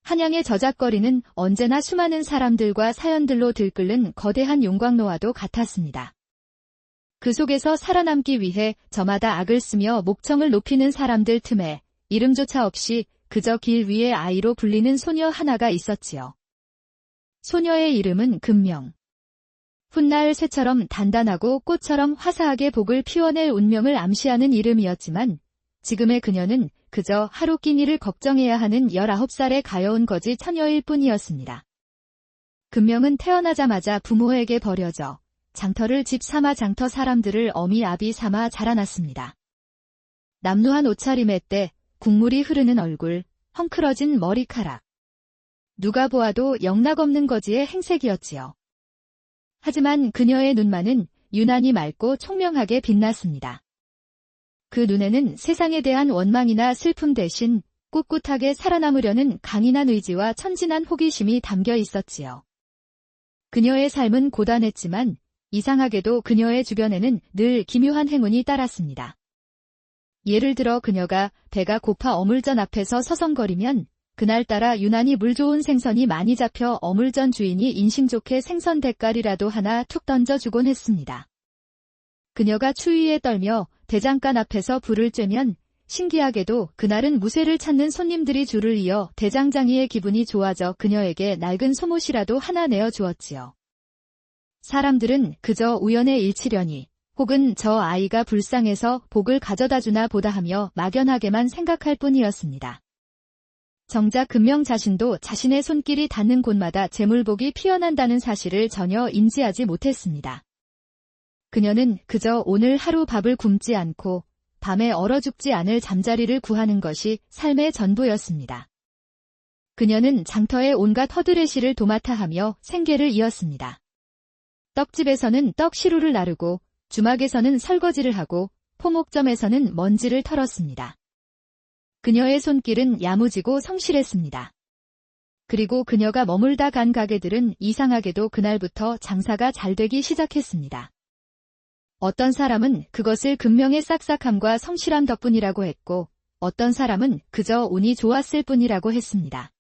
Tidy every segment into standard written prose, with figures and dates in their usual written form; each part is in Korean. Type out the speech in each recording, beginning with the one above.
한양의 저작거리는 언제나 수많은 사람들과 사연들로 들끓는 거대한 용광로와도 같았습니다. 그 속에서 살아남기 위해 저마다 악을 쓰며 목청을 높이는 사람들 틈에 이름조차 없이 그저 길 위의 아이로 불리는 소녀 하나가 있었지요. 소녀의 이름은 금명. 훗날 쇠처럼 단단하고 꽃처럼 화사하게 복을 피워낼 운명을 암시하는 이름이었지만 지금의 그녀는 그저 하루 끼니를 걱정해야 하는 19살의 가여운 거지 처녀일 뿐이었습니다. 금명은 태어나자마자 부모에게 버려져 장터를 집 삼아 장터 사람들을 어미 아비 삼아 자라났습니다. 남루한 옷차림의 때 국물이 흐르는 얼굴, 헝클어진 머리카락. 누가 보아도 영락없는 거지의 행색이었지요. 하지만 그녀의 눈만은 유난히 맑고 총명하게 빛났습니다. 그 눈에는 세상에 대한 원망이나 슬픔 대신 꿋꿋하게 살아남으려는 강인한 의지와 천진한 호기심이 담겨 있었지요. 그녀의 삶은 고단했지만 이상하게도 그녀의 주변에는 늘 기묘한 행운이 따랐습니다. 예를 들어 그녀가 배가 고파 어물전 앞에서 서성거리면 그날따라 유난히 물 좋은 생선이 많이 잡혀 어물전 주인이 인심 좋게 생선 대가리라도 하나 툭 던져주곤 했습니다. 그녀가 추위에 떨며 대장간 앞에서 불을 쬐면 신기하게도 그날은 무쇠를 찾는 손님들이 줄을 이어 대장장이의 기분이 좋아져 그녀에게 낡은 소못이라도 하나 내어주었지요. 사람들은 그저 우연의 일치려니 혹은 저 아이가 불쌍해서 복을 가져다주나 보다 하며 막연하게만 생각할 뿐이었습니다. 정작 금명 자신도 자신의 손길이 닿는 곳마다 재물복이 피어난다는 사실을 전혀 인지하지 못했습니다. 그녀는 그저 오늘 하루 밥을 굶지 않고 밤에 얼어 죽지 않을 잠자리를 구하는 것이 삶의 전부였습니다. 그녀는 장터의 온갖 허드레시를 도맡아 하며 생계를 이었습니다. 떡집에서는 떡 시루를 나르고 주막에서는 설거지를 하고 포목점에서는 먼지를 털었습니다. 그녀의 손길은 야무지고 성실했습니다. 그리고 그녀가 머물다 간 가게들은 이상하게도 그날부터 장사가 잘 되기 시작했습니다. 어떤 사람은 그것을 금명의 싹싹함과 성실함 덕분이라고 했고 어떤 사람은 그저 운이 좋았을 뿐이라고 했습니다.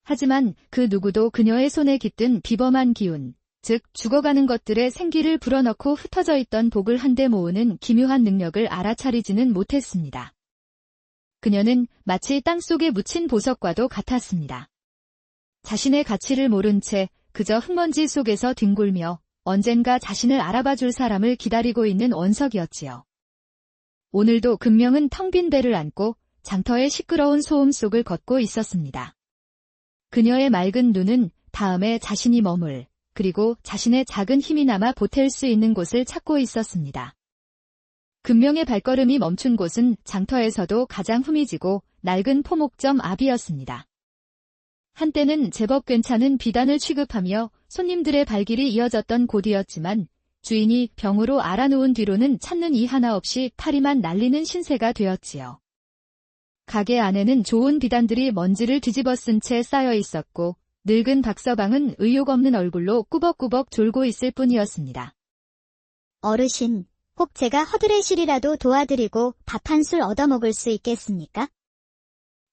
하지만 그 누구도 그녀의 손에 깃든 비범한 기운, 즉 죽어가는 것들의 생기를 불어넣고 흩어져 있던 복을 한데 모으는 기묘한 능력을 알아차리지는 못했습니다. 그녀는 마치 땅속에 묻힌 보석과도 같았습니다. 자신의 가치를 모른 채 그저 흙먼지 속에서 뒹굴며 언젠가 자신을 알아봐 줄 사람을 기다리고 있는 원석이었지요. 오늘도 금명은 텅 빈 배를 안고 장터의 시끄러운 소음 속을 걷고 있었습니다. 그녀의 맑은 눈은 다음에 자신이 머물, 그리고 자신의 작은 힘이나마 보탤 수 있는 곳을 찾고 있었습니다. 금명의 발걸음이 멈춘 곳은 장터에서도 가장 흠이지고 낡은 포목점 앞이었습니다. 한때는 제법 괜찮은 비단을 취급하며 손님들의 발길이 이어졌던 곳이었지만 주인이 병으로 알아놓은 뒤로는 찾는 이 하나 없이 파리만 날리는 신세가 되었지요. 가게 안에는 좋은 비단들이 먼지를 뒤집어 쓴 채 쌓여 있었고 늙은 박서방은 의욕 없는 얼굴로 꾸벅꾸벅 졸고 있을 뿐이었습니다. 어르신, 혹 제가 허드레실이라도 도와드리고 밥 한 술 얻어먹을 수 있겠습니까?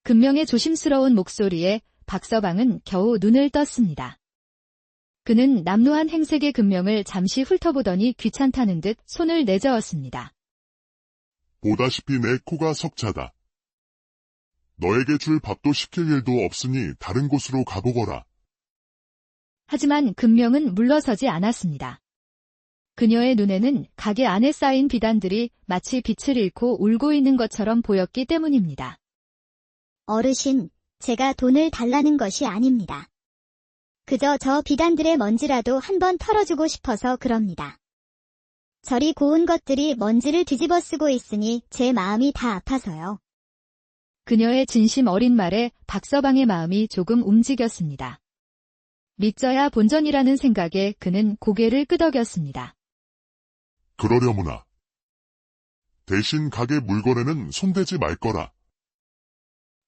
금명의 조심스러운 목소리에 박서방은 겨우 눈을 떴습니다. 그는 남루한 행색의 금명을 잠시 훑어보더니 귀찮다는 듯 손을 내저었습니다. 보다시피 내 코가 석자다. 너에게 줄 밥도 시킬 일도 없으니 다른 곳으로 가보거라. 하지만 금명은 물러서지 않았습니다. 그녀의 눈에는 가게 안에 쌓인 비단들이 마치 빛을 잃고 울고 있는 것처럼 보였기 때문입니다. 어르신, 제가 돈을 달라는 것이 아닙니다. 그저 저 비단들의 먼지라도 한번 털어주고 싶어서 그럽니다. 저리 고운 것들이 먼지를 뒤집어 쓰고 있으니 제 마음이 다 아파서요. 그녀의 진심 어린 말에 박서방의 마음이 조금 움직였습니다. 믿져야 본전이라는 생각에 그는 고개를 끄덕였습니다. 그러려무나. 대신 가게 물건에는 손대지 말거라.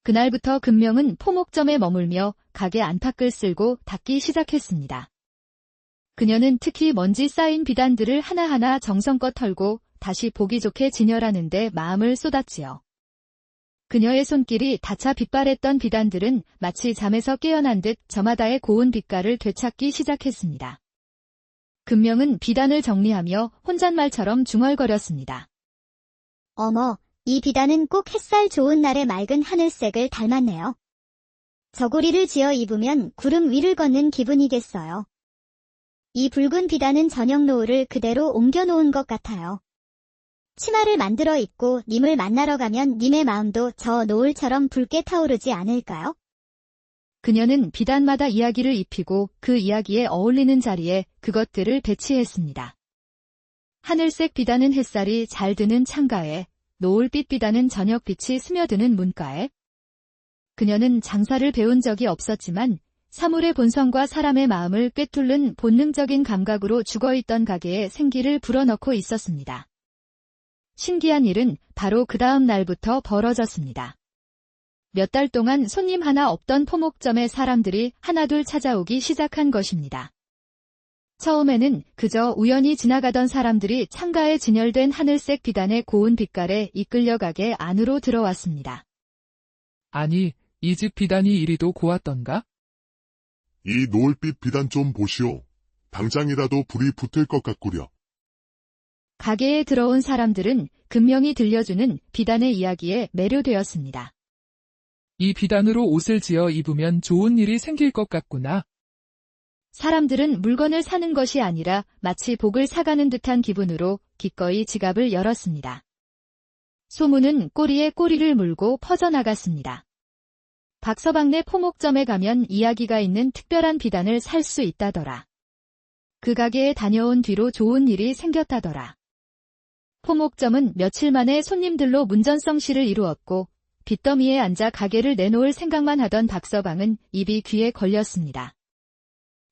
그날부터 금명은 포목점에 머물며 가게 안팎을 쓸고 닦기 시작했습니다. 그녀는 특히 먼지 쌓인 비단들을 하나하나 정성껏 털고 다시 보기 좋게 진열하는 데 마음을 쏟았지요. 그녀의 손길이 닿자 빛발했던 비단들은 마치 잠에서 깨어난 듯 저마다의 고운 빛깔을 되찾기 시작했습니다. 금명은 비단을 정리하며 혼잣말처럼 중얼거렸습니다. 어머, 이 비단은 꼭 햇살 좋은 날의 맑은 하늘색을 닮았네요. 저고리를 지어 입으면 구름 위를 걷는 기분이겠어요. 이 붉은 비단은 저녁 노을을 그대로 옮겨놓은 것 같아요. 치마를 만들어 입고 님을 만나러 가면 님의 마음도 저 노을처럼 붉게 타오르지 않을까요? 그녀는 비단마다 이야기를 입히고 그 이야기에 어울리는 자리에 그것들을 배치했습니다. 하늘색 비단은 햇살이 잘 드는 창가에, 노을빛 비단은 저녁빛이 스며드는 문가에. 그녀는 장사를 배운 적이 없었지만 사물의 본성과 사람의 마음을 꿰뚫는 본능적인 감각으로 죽어있던 가게에 생기를 불어넣고 있었습니다. 신기한 일은 바로 그 다음 날부터 벌어졌습니다. 몇 달 동안 손님 하나 없던 포목점에 사람들이 하나둘 찾아오기 시작한 것입니다. 처음에는 그저 우연히 지나가던 사람들이 창가에 진열된 하늘색 비단의 고운 빛깔에 이끌려가게 안으로 들어왔습니다. 아니, 이 집 비단이 이리도 고왔던가? 이 노을빛 비단 좀 보시오. 당장이라도 불이 붙을 것 같구려. 가게에 들어온 사람들은 금명이 들려주는 비단의 이야기에 매료되었습니다. 이 비단으로 옷을 지어 입으면 좋은 일이 생길 것 같구나. 사람들은 물건을 사는 것이 아니라 마치 복을 사가는 듯한 기분으로 기꺼이 지갑을 열었습니다. 소문은 꼬리에 꼬리를 물고 퍼져나갔습니다. 박서방네 포목점에 가면 이야기가 있는 특별한 비단을 살 수 있다더라. 그 가게에 다녀온 뒤로 좋은 일이 생겼다더라. 포목점은 며칠 만에 손님들로 문전성시를 이루었고 빚더미에 앉아 가게를 내놓을 생각만 하던 박서방은 입이 귀에 걸렸습니다.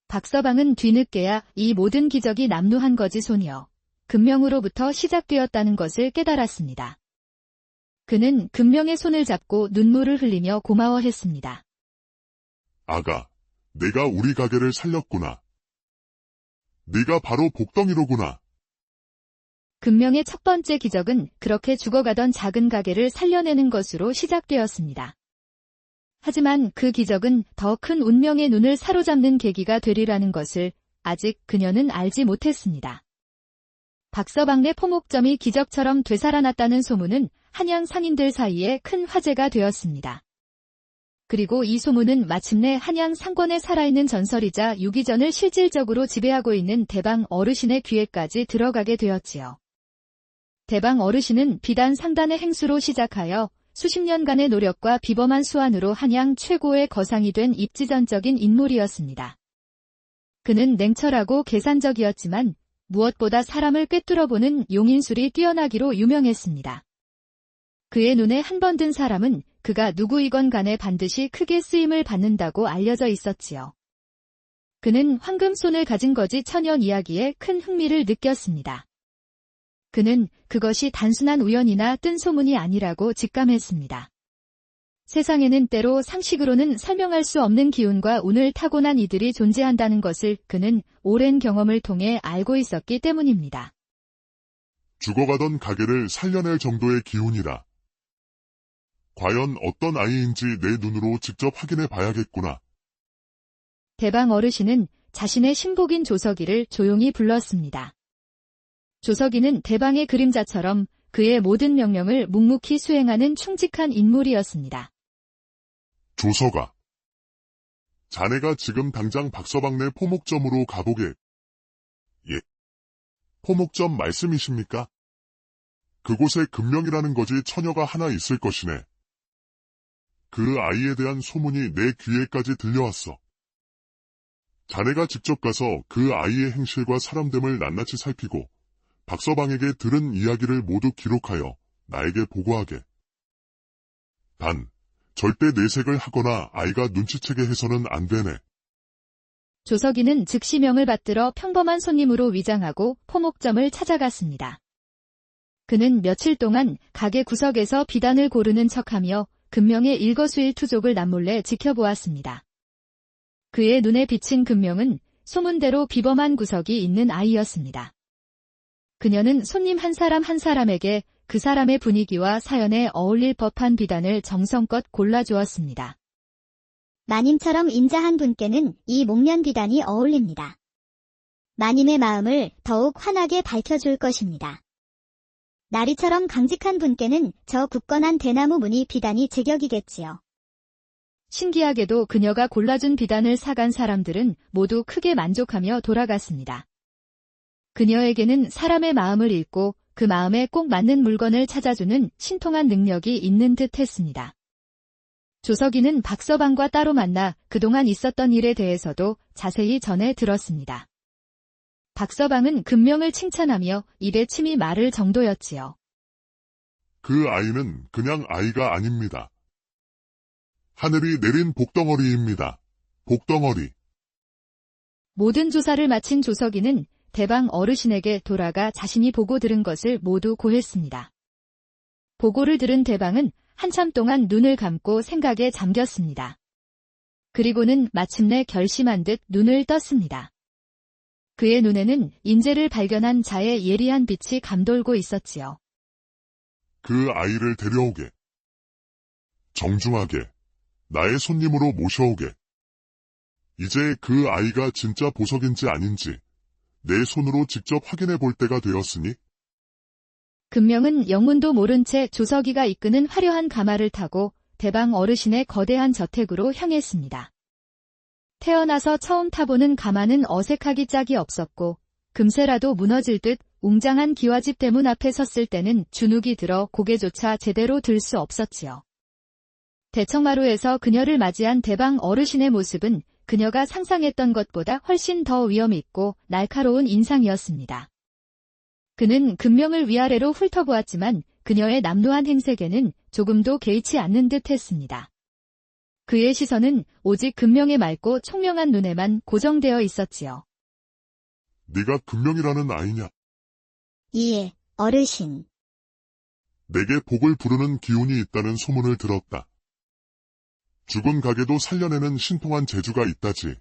박서방은 뒤늦게야 이 모든 기적이 남루한 거지 소녀, 금명으로부터 시작되었다는 것을 깨달았습니다. 그는 금명의 손을 잡고 눈물을 흘리며 고마워했습니다. 아가, 내가 우리 가게를 살렸구나. 네가 바로 복덩이로구나. 금명의 첫 번째 기적은 그렇게 죽어가던 작은 가게를 살려내는 것으로 시작되었습니다. 하지만 그 기적은 더 큰 운명의 눈을 사로잡는 계기가 되리라는 것을 아직 그녀는 알지 못했습니다. 박서방네 포목점이 기적처럼 되살아났다는 소문은 한양 상인들 사이에 큰 화제가 되었습니다. 그리고 이 소문은 마침내 한양 상권에 살아있는 전설이자 유기전을 실질적으로 지배하고 있는 대방 어르신의 귀에까지 들어가게 되었지요. 대방 어르신은 비단 상단의 행수로 시작하여 수십 년간의 노력과 비범한 수완으로 한양 최고의 거상이 된 입지전적인 인물이었습니다. 그는 냉철하고 계산적이었지만 무엇보다 사람을 꿰뚫어보는 용인술이 뛰어나기로 유명했습니다. 그의 눈에 한 번 든 사람은 그가 누구이건 간에 반드시 크게 쓰임을 받는다고 알려져 있었지요. 그는 황금손을 가진 거지 천연 이야기에 큰 흥미를 느꼈습니다. 그는 그것이 단순한 우연이나 뜬 소문이 아니라고 직감했습니다. 세상에는 때로 상식으로는 설명할 수 없는 기운과 운을 타고난 이들이 존재한다는 것을 그는 오랜 경험을 통해 알고 있었기 때문입니다. 죽어가던 가게를 살려낼 정도의 기운이라. 과연 어떤 아이인지 내 눈으로 직접 확인해 봐야겠구나. 대방 어르신은 자신의 신복인 조석이를 조용히 불렀습니다. 조석이는 대방의 그림자처럼 그의 모든 명령을 묵묵히 수행하는 충직한 인물이었습니다. 조석아. 자네가 지금 당장 박서방네 포목점으로 가보게. 예. 포목점 말씀이십니까? 그곳에 금명이라는 거지 처녀가 하나 있을 것이네. 그 아이에 대한 소문이 내 귀에까지 들려왔어. 자네가 직접 가서 그 아이의 행실과 사람됨을 낱낱이 살피고 박서방에게 들은 이야기를 모두 기록하여 나에게 보고하게. 단, 절대 내색을 하거나 아이가 눈치채게 해서는 안 되네. 조석이는 즉시 명을 받들어 평범한 손님으로 위장하고 포목점을 찾아갔습니다. 그는 며칠 동안 가게 구석에서 비단을 고르는 척하며 금명의 일거수일투족을 남몰래 지켜보았습니다. 그의 눈에 비친 금명은 소문대로 비범한 구석이 있는 아이였습니다. 그녀는 손님 한 사람 한 사람에게 그 사람의 분위기와 사연에 어울릴 법한 비단을 정성껏 골라주었습니다. 마님처럼 인자한 분께는 이 목련 비단이 어울립니다. 마님의 마음을 더욱 환하게 밝혀줄 것입니다. 나리처럼 강직한 분께는 저 굳건한 대나무 무늬 비단이 제격이겠지요. 신기하게도 그녀가 골라준 비단을 사간 사람들은 모두 크게 만족하며 돌아갔습니다. 그녀에게는 사람의 마음을 읽고 그 마음에 꼭 맞는 물건을 찾아주는 신통한 능력이 있는 듯 했습니다. 조석이는 박서방과 따로 만나 그동안 있었던 일에 대해서도 자세히 전해 들었습니다. 박서방은 금명을 칭찬하며 입에 침이 마를 정도였지요. 그 아이는 그냥 아이가 아닙니다. 하늘이 내린 복덩어리입니다. 복덩어리. 모든 조사를 마친 조석이는 대방 어르신에게 돌아가 자신이 보고 들은 것을 모두 고했습니다. 보고를 들은 대방은 한참 동안 눈을 감고 생각에 잠겼습니다. 그리고는 마침내 결심한 듯 눈을 떴습니다. 그의 눈에는 인재를 발견한 자의 예리한 빛이 감돌고 있었지요. 그 아이를 데려오게. 정중하게. 나의 손님으로 모셔오게. 이제 그 아이가 진짜 보석인지 아닌지 내 손으로 직접 확인해 볼 때가 되었으니 금명은 영문도 모른 채 조석이가 이끄는 화려한 가마를 타고 대방 어르신의 거대한 저택으로 향했습니다. 태어나서 처음 타보는 가마는 어색하기 짝이 없었고 금세라도 무너질 듯 웅장한 기와집 대문 앞에 섰을 때는 주눅이 들어 고개조차 제대로 들 수 없었지요. 대청마루에서 그녀를 맞이한 대방 어르신의 모습은 그녀가 상상했던 것보다 훨씬 더 위엄있고 날카로운 인상이었습니다. 그는 금명을 위아래로 훑어보았지만 그녀의 남루한 행색에는 조금도 개의치 않는 듯 했습니다. 그의 시선은 오직 금명의 맑고 총명한 눈에만 고정되어 있었지요. 네가 금명이라는 아이냐? 예, 어르신. 내게 복을 부르는 기운이 있다는 소문을 들었다. 죽은 가게도 살려내는 신통한 재주가 있다지.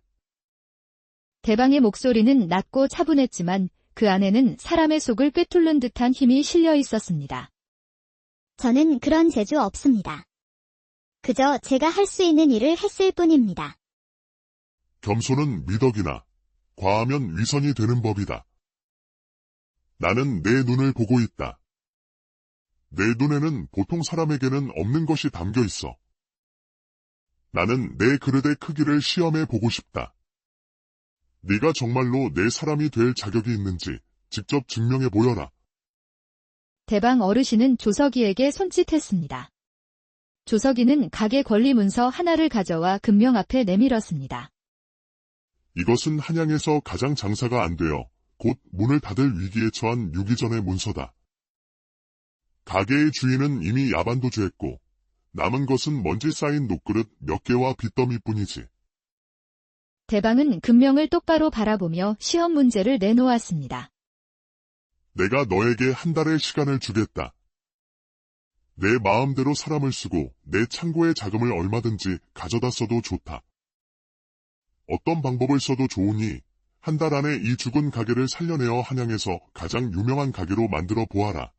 대방의 목소리는 낮고 차분했지만 그 안에는 사람의 속을 꿰뚫는 듯한 힘이 실려 있었습니다. 저는 그런 재주 없습니다. 그저 제가 할 수 있는 일을 했을 뿐입니다. 겸손은 미덕이나 과하면 위선이 되는 법이다. 나는 내 눈을 보고 있다. 내 눈에는 보통 사람에게는 없는 것이 담겨 있어. 나는 내 그릇의 크기를 시험해 보고 싶다. 네가 정말로 내 사람이 될 자격이 있는지 직접 증명해 보여라. 대방 어르신은 조석이에게 손짓했습니다. 조석이는 가게 권리 문서 하나를 가져와 금명 앞에 내밀었습니다. 이것은 한양에서 가장 장사가 안 되어 곧 문을 닫을 위기에 처한 유기전의 문서다. 가게의 주인은 이미 야반도주했고 남은 것은 먼지 쌓인 녹그릇 몇 개와 빚더미뿐이지. 대방은 금명을 똑바로 바라보며 시험 문제를 내놓았습니다. 내가 너에게 한 달의 시간을 주겠다. 내 마음대로 사람을 쓰고 내 창고의 자금을 얼마든지 가져다 써도 좋다. 어떤 방법을 써도 좋으니 한 달 안에 이 죽은 가게를 살려내어 한양에서 가장 유명한 가게로 만들어 보아라.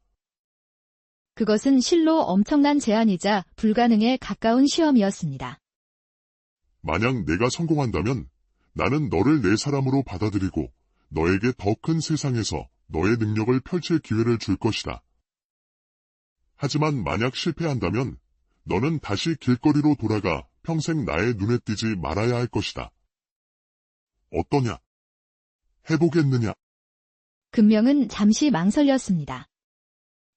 그것은 실로 엄청난 제안이자 불가능에 가까운 시험이었습니다. 만약 내가 성공한다면 나는 너를 내 사람으로 받아들이고 너에게 더 큰 세상에서 너의 능력을 펼칠 기회를 줄 것이다. 하지만 만약 실패한다면 너는 다시 길거리로 돌아가 평생 나의 눈에 띄지 말아야 할 것이다. 어떠냐? 해보겠느냐? 금명은 잠시 망설였습니다.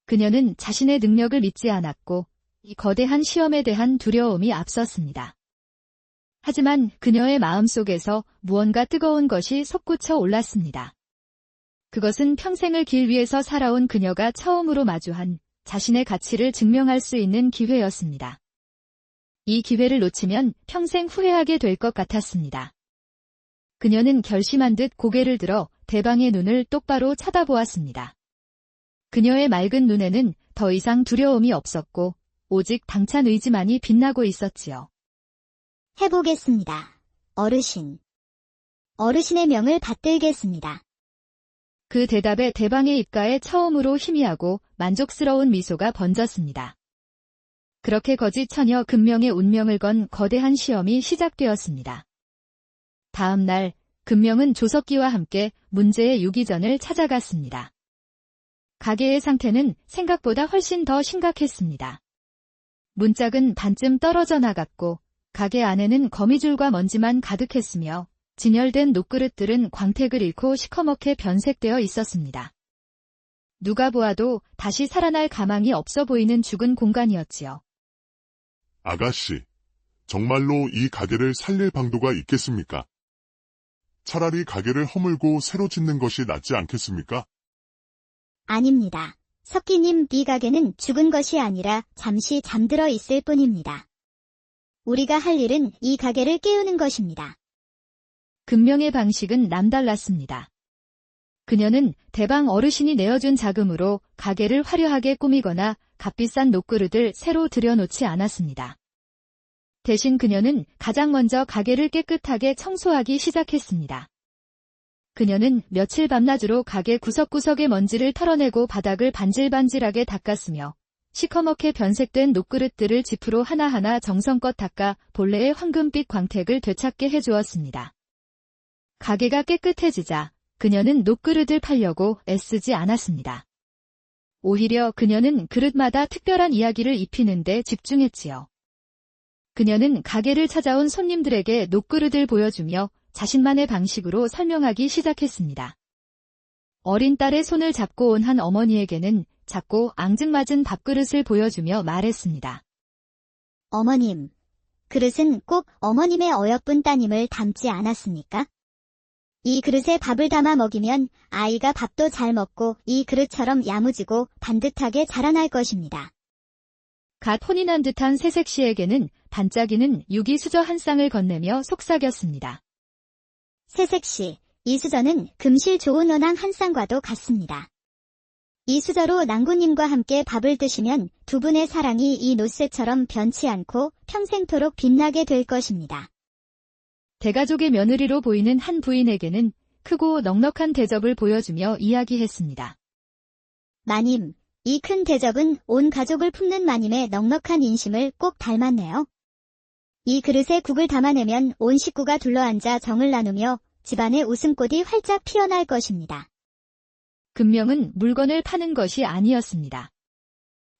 그녀는 자신의 능력을 믿지 않았고 이 거대한 시험에 대한 두려움이 앞섰습니다. 하지만 그녀의 마음속에서 무언가 뜨거운 것이 솟구쳐 올랐습니다. 그것은 평생을 길 위에서 살아온 그녀가 처음으로 마주한 자신의 가치를 증명할 수 있는 기회였습니다. 이 기회를 놓치면 평생 후회하게 될 것 같았습니다. 그녀는 결심한 듯 고개를 들어 대방의 눈을 똑바로 쳐다보았습니다. 그녀의 맑은 눈에는 더 이상 두려움이 없었고 오직 당찬 의지만이 빛나고 있었지요. 해보겠습니다. 어르신. 어르신의 명을 받들겠습니다. 그 대답에 대방의 입가에 처음으로 희미하고 만족스러운 미소가 번졌습니다. 그렇게 거짓 처녀 금명의 운명을 건 거대한 시험이 시작되었습니다. 다음 날 금명은 조석기와 함께 문제의 유기전을 찾아갔습니다. 가게의 상태는 생각보다 훨씬 더 심각했습니다. 문짝은 반쯤 떨어져 나갔고 가게 안에는 거미줄과 먼지만 가득했으며 진열된 녹그릇들은 광택을 잃고 시커멓게 변색되어 있었습니다. 누가 보아도 다시 살아날 가망이 없어 보이는 죽은 공간이었지요. 아가씨, 정말로 이 가게를 살릴 방도가 있겠습니까? 차라리 가게를 허물고 새로 짓는 것이 낫지 않겠습니까? 아닙니다. 석기님, 이 가게는 죽은 것이 아니라 잠시 잠들어 있을 뿐입니다. 우리가 할 일은 이 가게를 깨우는 것입니다. 금명의 방식은 남달랐습니다. 그녀는 대방 어르신이 내어준 자금으로 가게를 화려하게 꾸미거나 값비싼 녹그릇을 새로 들여놓지 않았습니다. 대신 그녀는 가장 먼저 가게를 깨끗하게 청소하기 시작했습니다. 그녀는 며칠 밤낮으로 가게 구석구석의 먼지를 털어내고 바닥을 반질반질하게 닦았으며 시커멓게 변색된 녹그릇들을 지프로 하나하나 정성껏 닦아 본래의 황금빛 광택을 되찾게 해주었습니다. 가게가 깨끗해지자 그녀는 녹그릇을 팔려고 애쓰지 않았습니다. 오히려 그녀는 그릇마다 특별한 이야기를 입히는 데 집중했지요. 그녀는 가게를 찾아온 손님들에게 녹그릇을 보여주며 자신만의 방식으로 설명하기 시작했습니다. 어린 딸의 손을 잡고 온 한 어머니에게는 작고 앙증맞은 밥그릇을 보여주며 말했습니다. 어머님, 그릇은 꼭 어머님의 어여쁜 따님을 닮지 않았습니까? 이 그릇에 밥을 담아 먹이면 아이가 밥도 잘 먹고 이 그릇처럼 야무지고 반듯하게 자라날 것입니다. 갓 혼인한 듯한 새색시에게는 반짝이는 유기수저 한 쌍을 건네며 속삭였습니다. 새색시, 이 수저는 금실 좋은 원앙 한 쌍과도 같습니다. 이 수저로 낭구님과 함께 밥을 드시면 두 분의 사랑이 이 노쇠처럼 변치 않고 평생토록 빛나게 될 것입니다. 대가족의 며느리로 보이는 한 부인에게는 크고 넉넉한 대접을 보여주며 이야기했습니다. 마님, 이 큰 대접은 온 가족을 품는 마님의 넉넉한 인심을 꼭 닮았네요. 이 그릇에 국을 담아내면 온 식구가 둘러앉아 정을 나누며 집안의 웃음꽃이 활짝 피어날 것입니다. 금명은 물건을 파는 것이 아니었습니다.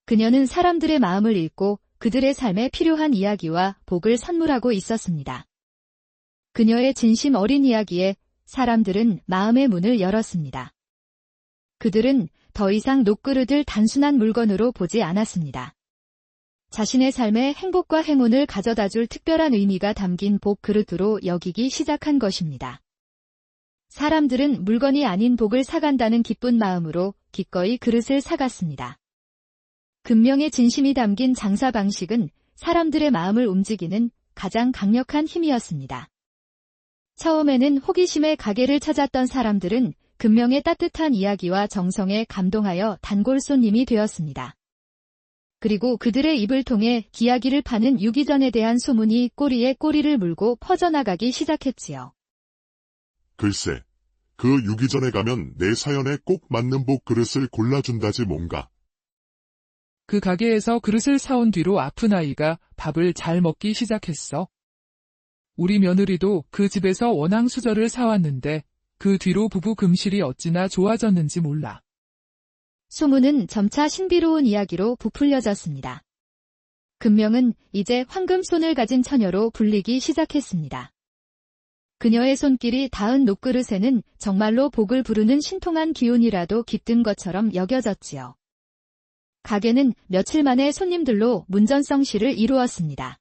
그녀는 사람들의 마음을 읽고 그들의 삶에 필요한 이야기와 복을 선물하고 있었습니다. 그녀의 진심 어린 이야기에 사람들은 마음의 문을 열었습니다. 그들은 더 이상 녹그릇을 단순한 물건으로 보지 않았습니다. 자신의 삶에 행복과 행운을 가져다줄 특별한 의미가 담긴 복 그릇으로 여기기 시작한 것입니다. 사람들은 물건이 아닌 복을 사간다는 기쁜 마음으로 기꺼이 그릇을 사갔습니다. 금명의 진심이 담긴 장사 방식은 사람들의 마음을 움직이는 가장 강력한 힘이었습니다. 처음에는 호기심에 가게를 찾았던 사람들은 금명의 따뜻한 이야기와 정성에 감동하여 단골 손님이 되었습니다. 그리고 그들의 입을 통해 기야기를 파는 유기전에 대한 소문이 꼬리에 꼬리를 물고 퍼져나가기 시작했지요. 글쎄, 그 유기전에 가면 내 사연에 꼭 맞는 복 그릇을 골라준다지 뭔가. 그 가게에서 그릇을 사온 뒤로 아픈 아이가 밥을 잘 먹기 시작했어. 우리 며느리도 그 집에서 원앙 수저를 사왔는데 그 뒤로 부부 금실이 어찌나 좋아졌는지 몰라. 소문은 점차 신비로운 이야기로 부풀려졌습니다. 금명은 이제 황금손을 가진 처녀로 불리기 시작했습니다. 그녀의 손길이 닿은 녹그릇에는 정말로 복을 부르는 신통한 기운이라도 깃든 것처럼 여겨졌지요. 가게는 며칠 만에 손님들로 문전성시를 이루었습니다.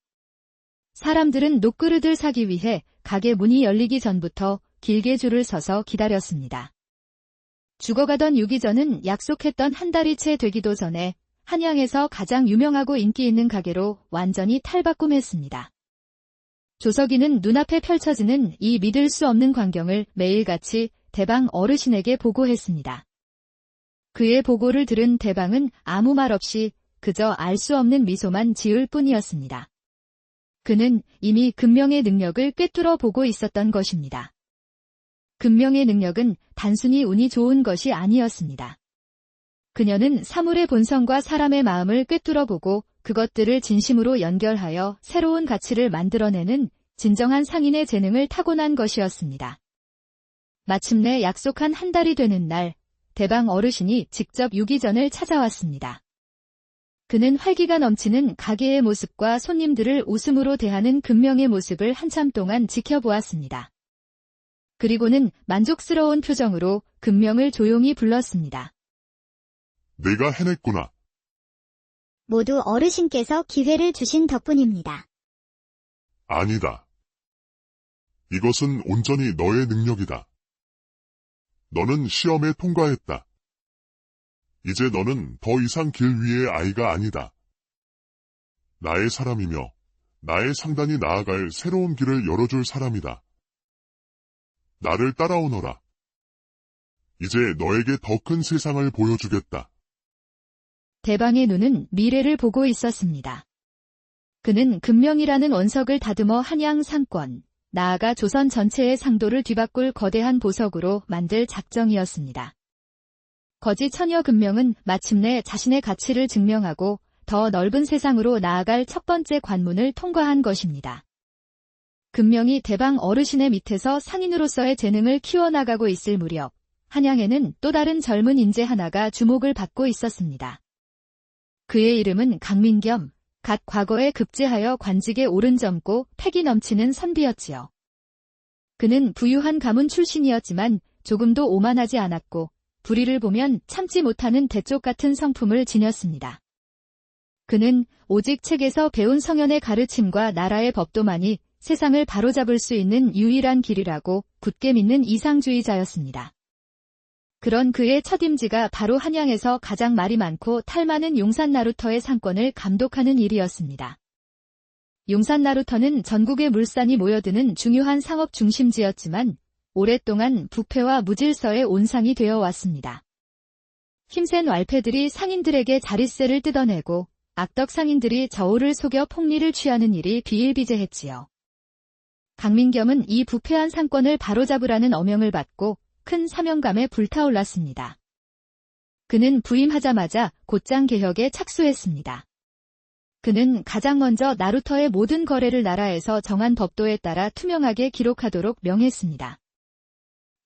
사람들은 녹그릇을 사기 위해 가게 문이 열리기 전부터 길게 줄을 서서 기다렸습니다. 죽어가던 유기전은 약속했던 한 달이 채 되기도 전에 한양에서 가장 유명하고 인기 있는 가게로 완전히 탈바꿈했습니다. 조석이는 눈앞에 펼쳐지는 이 믿을 수 없는 광경을 매일같이 대방 어르신에게 보고했습니다. 그의 보고를 들은 대방은 아무 말 없이 그저 알 수 없는 미소만 지을 뿐이었습니다. 그는 이미 금명의 능력을 꿰뚫어 보고 있었던 것입니다. 금명의 능력은 단순히 운이 좋은 것이 아니었습니다. 그녀는 사물의 본성과 사람의 마음을 꿰뚫어보고 그것들을 진심으로 연결하여 새로운 가치를 만들어내는 진정한 상인의 재능을 타고난 것이었습니다. 마침내 약속한 한 달이 되는 날, 대방 어르신이 직접 유기전을 찾아왔습니다. 그는 활기가 넘치는 가게의 모습과 손님들을 웃음으로 대하는 금명의 모습을 한참 동안 지켜보았습니다. 그리고는 만족스러운 표정으로 금명을 조용히 불렀습니다. 내가 해냈구나. 모두 어르신께서 기회를 주신 덕분입니다. 아니다. 이것은 온전히 너의 능력이다. 너는 시험에 통과했다. 이제 너는 더 이상 길 위의 아이가 아니다. 나의 사람이며 나의 상단이 나아갈 새로운 길을 열어줄 사람이다. 나를 따라오너라. 이제 너에게 더 큰 세상을 보여주겠다. 대방의 눈은 미래를 보고 있었습니다. 그는 금명이라는 원석을 다듬어 한양 상권, 나아가 조선 전체의 상도를 뒤바꿀 거대한 보석으로 만들 작정이었습니다. 거지 처녀 금명은 마침내 자신의 가치를 증명하고 더 넓은 세상으로 나아갈 첫 번째 관문을 통과한 것입니다. 금명이 대방 어르신의 밑에서 상인으로서의 재능을 키워나가고 있을 무렵, 한양에는 또 다른 젊은 인재 하나가 주목을 받고 있었습니다. 그의 이름은 강민겸, 갓 과거에 급제하여 관직에 오른 젊고 패기 넘치는 선비였지요. 그는 부유한 가문 출신이었지만 조금도 오만하지 않았고 불의를 보면 참지 못하는 대쪽 같은 성품을 지녔습니다. 그는 오직 책에서 배운 성현의 가르침과 나라의 법도만이 세상을 바로잡을 수 있는 유일한 길이라고 굳게 믿는 이상주의자였습니다. 그런 그의 첫 임지가 바로 한양에서 가장 말이 많고 탈 많은 용산 나루터의 상권을 감독하는 일이었습니다. 용산 나루터는 전국의 물산이 모여드는 중요한 상업 중심지였지만 오랫동안 부패와 무질서의 온상이 되어 왔습니다. 힘센 왈패들이 상인들에게 자릿세를 뜯어내고 악덕 상인들이 저울을 속여 폭리를 취하는 일이 비일비재했지요. 강민겸은 이 부패한 상권을 바로잡으라는 어명을 받고 큰 사명감에 불타올랐습니다. 그는 부임하자마자 곧장 개혁에 착수했습니다. 그는 가장 먼저 나루터의 모든 거래를 나라에서 정한 법도에 따라 투명하게 기록하도록 명했습니다.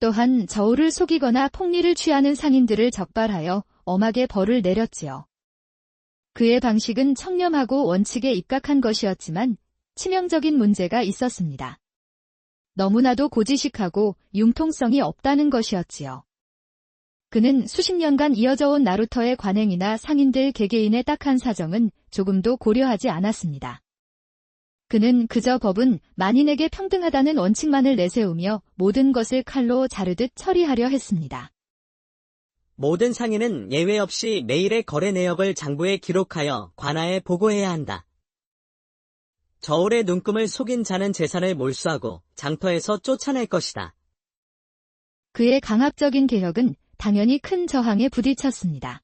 또한 저울을 속이거나 폭리를 취하는 상인들을 적발하여 엄하게 벌을 내렸지요. 그의 방식은 청렴하고 원칙에 입각한 것이었지만 치명적인 문제가 있었습니다. 너무나도 고지식하고 융통성이 없다는 것이었지요. 그는 수십 년간 이어져 온 나루터의 관행이나 상인들 개개인의 딱한 사정은 조금도 고려하지 않았습니다. 그는 그저 법은 만인에게 평등하다는 원칙만을 내세우며 모든 것을 칼로 자르듯 처리하려 했습니다. 모든 상인은 예외 없이 매일의 거래 내역을 장부에 기록하여 관아에 보고해야 한다. 저울의 눈금을 속인 자는 재산을 몰수하고 장터에서 쫓아낼 것이다. 그의 강압적인 개혁은 당연히 큰 저항에 부딪혔습니다.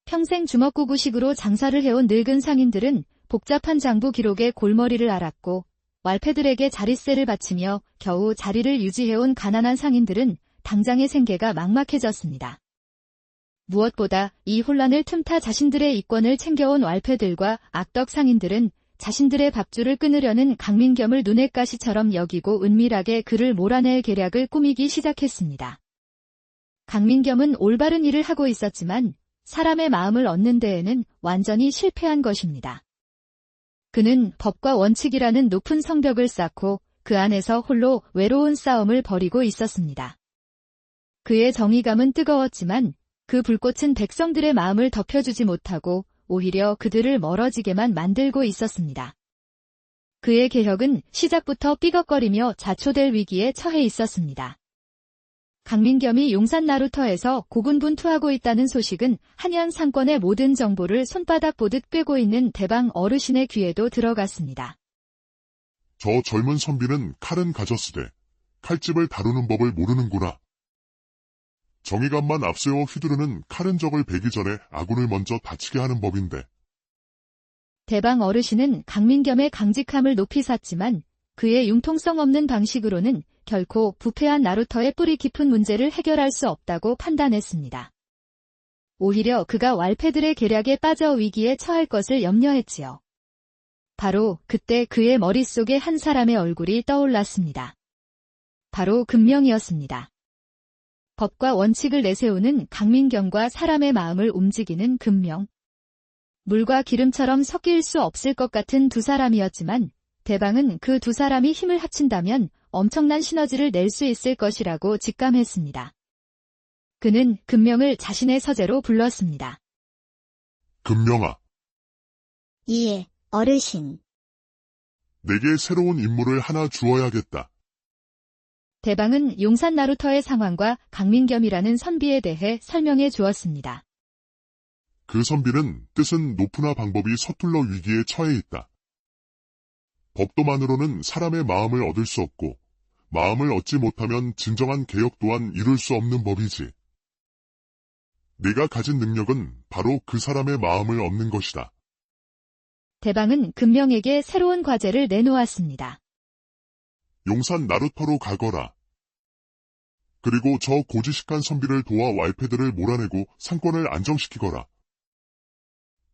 평생 주먹구구식으로 장사를 해온 늙은 상인들은 복잡한 장부 기록의 골머리를 앓았고 왈패들에게 자릿세를 바치며 겨우 자리를 유지해온 가난한 상인들은 당장의 생계가 막막해졌습니다. 무엇보다 이 혼란을 틈타 자신들의 이권을 챙겨온 왈패들과 악덕 상인들은 자신들의 밥줄을 끊으려는 강민겸을 눈의 가시처럼 여기고 은밀하게 그를 몰아낼 계략을 꾸미기 시작했습니다. 강민겸은 올바른 일을 하고 있었지만 사람의 마음을 얻는 데에는 완전히 실패한 것입니다. 그는 법과 원칙이라는 높은 성벽을 쌓고 그 안에서 홀로 외로운 싸움을 벌이고 있었습니다. 그의 정의감은 뜨거웠지만 그 불꽃은 백성들의 마음을 덮여주지 못하고 오히려 그들을 멀어지게만 만들고 있었습니다. 그의 개혁은 시작부터 삐걱거리며 자초될 위기에 처해 있었습니다. 강민겸이 용산 나루터에서 고군분투하고 있다는 소식은 한양 상권의 모든 정보를 손바닥 보듯 꿰고 있는 대방 어르신의 귀에도 들어갔습니다. 저 젊은 선비는 칼은 가졌으되 칼집을 다루는 법을 모르는구나. 정의감만 앞세워 휘두르는 칼은 적을 베기 전에 아군을 먼저 다치게 하는 법인데. 대방 어르신은 강민겸의 강직함을 높이 샀지만 그의 융통성 없는 방식으로는 결코 부패한 나루터의 뿌리 깊은 문제를 해결할 수 없다고 판단했습니다. 오히려 그가 왈패들의 계략에 빠져 위기에 처할 것을 염려했지요. 바로 그때 그의 머릿속에 한 사람의 얼굴이 떠올랐습니다. 바로 금명이었습니다. 법과 원칙을 내세우는 강민겸과 사람의 마음을 움직이는 금명. 물과 기름처럼 섞일 수 없을 것 같은 두 사람이었지만 대방은 그 두 사람이 힘을 합친다면 엄청난 시너지를 낼 수 있을 것이라고 직감했습니다. 그는 금명을 자신의 서재로 불렀습니다. 금명아, 예, 어르신. 내게 새로운 임무를 하나 주어야겠다. 대방은 용산 나루터의 상황과 강민겸이라는 선비에 대해 설명해 주었습니다. 그 선비는 뜻은 높으나 방법이 서툴러 위기에 처해 있다. 법도만으로는 사람의 마음을 얻을 수 없고 마음을 얻지 못하면 진정한 개혁 또한 이룰 수 없는 법이지. 내가 가진 능력은 바로 그 사람의 마음을 얻는 것이다. 대방은 금명에게 새로운 과제를 내놓았습니다. 용산 나루터로 가거라. 그리고 저 고지식한 선비를 도와 왈패들을 몰아내고 상권을 안정시키거라.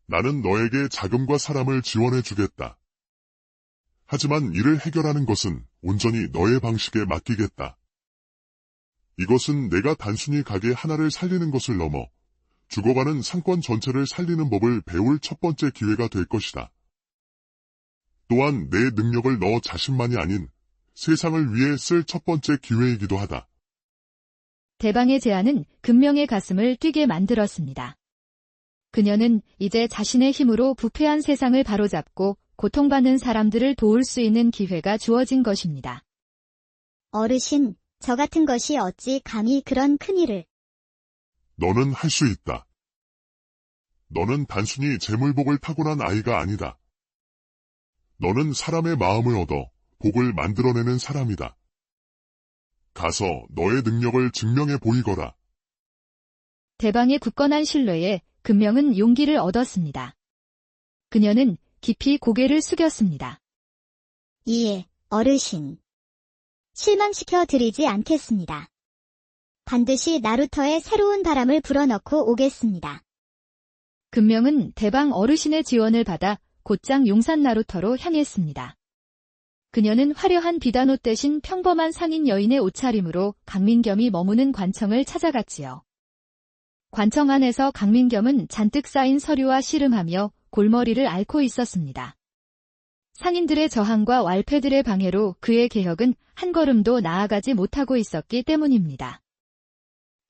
나는 너에게 자금과 사람을 지원해 주겠다. 하지만 이를 해결하는 것은 온전히 너의 방식에 맡기겠다. 이것은 내가 단순히 가게 하나를 살리는 것을 넘어 죽어가는 상권 전체를 살리는 법을 배울 첫 번째 기회가 될 것이다. 또한 내 능력을 너 자신만이 아닌 세상을 위해 쓸 첫 번째 기회이기도 하다. 대방의 제안은 금명의 가슴을 뛰게 만들었습니다. 그녀는 이제 자신의 힘으로 부패한 세상을 바로잡고 고통받는 사람들을 도울 수 있는 기회가 주어진 것입니다. 어르신, 저 같은 것이 어찌 감히 그런 큰일을. 너는 할 수 있다. 너는 단순히 재물복을 타고난 아이가 아니다. 너는 사람의 마음을 얻어 복을 만들어내는 사람이다. 가서 너의 능력을 증명해 보이거라. 대방의 굳건한 신뢰에 금명은 용기를 얻었습니다. 그녀는 깊이 고개를 숙였습니다. 예, 어르신. 실망시켜 드리지 않겠습니다. 반드시 나루터에 새로운 바람을 불어넣고 오겠습니다. 금명은 대방 어르신의 지원을 받아 곧장 용산 나루터로 향했습니다. 그녀는 화려한 비단 옷 대신 평범한 상인 여인의 옷차림으로 강민겸이 머무는 관청을 찾아갔지요. 관청 안에서 강민겸은 잔뜩 쌓인 서류와 씨름하며 골머리를 앓고 있었습니다. 상인들의 저항과 왈패들의 방해로 그의 개혁은 한 걸음도 나아가지 못하고 있었기 때문입니다.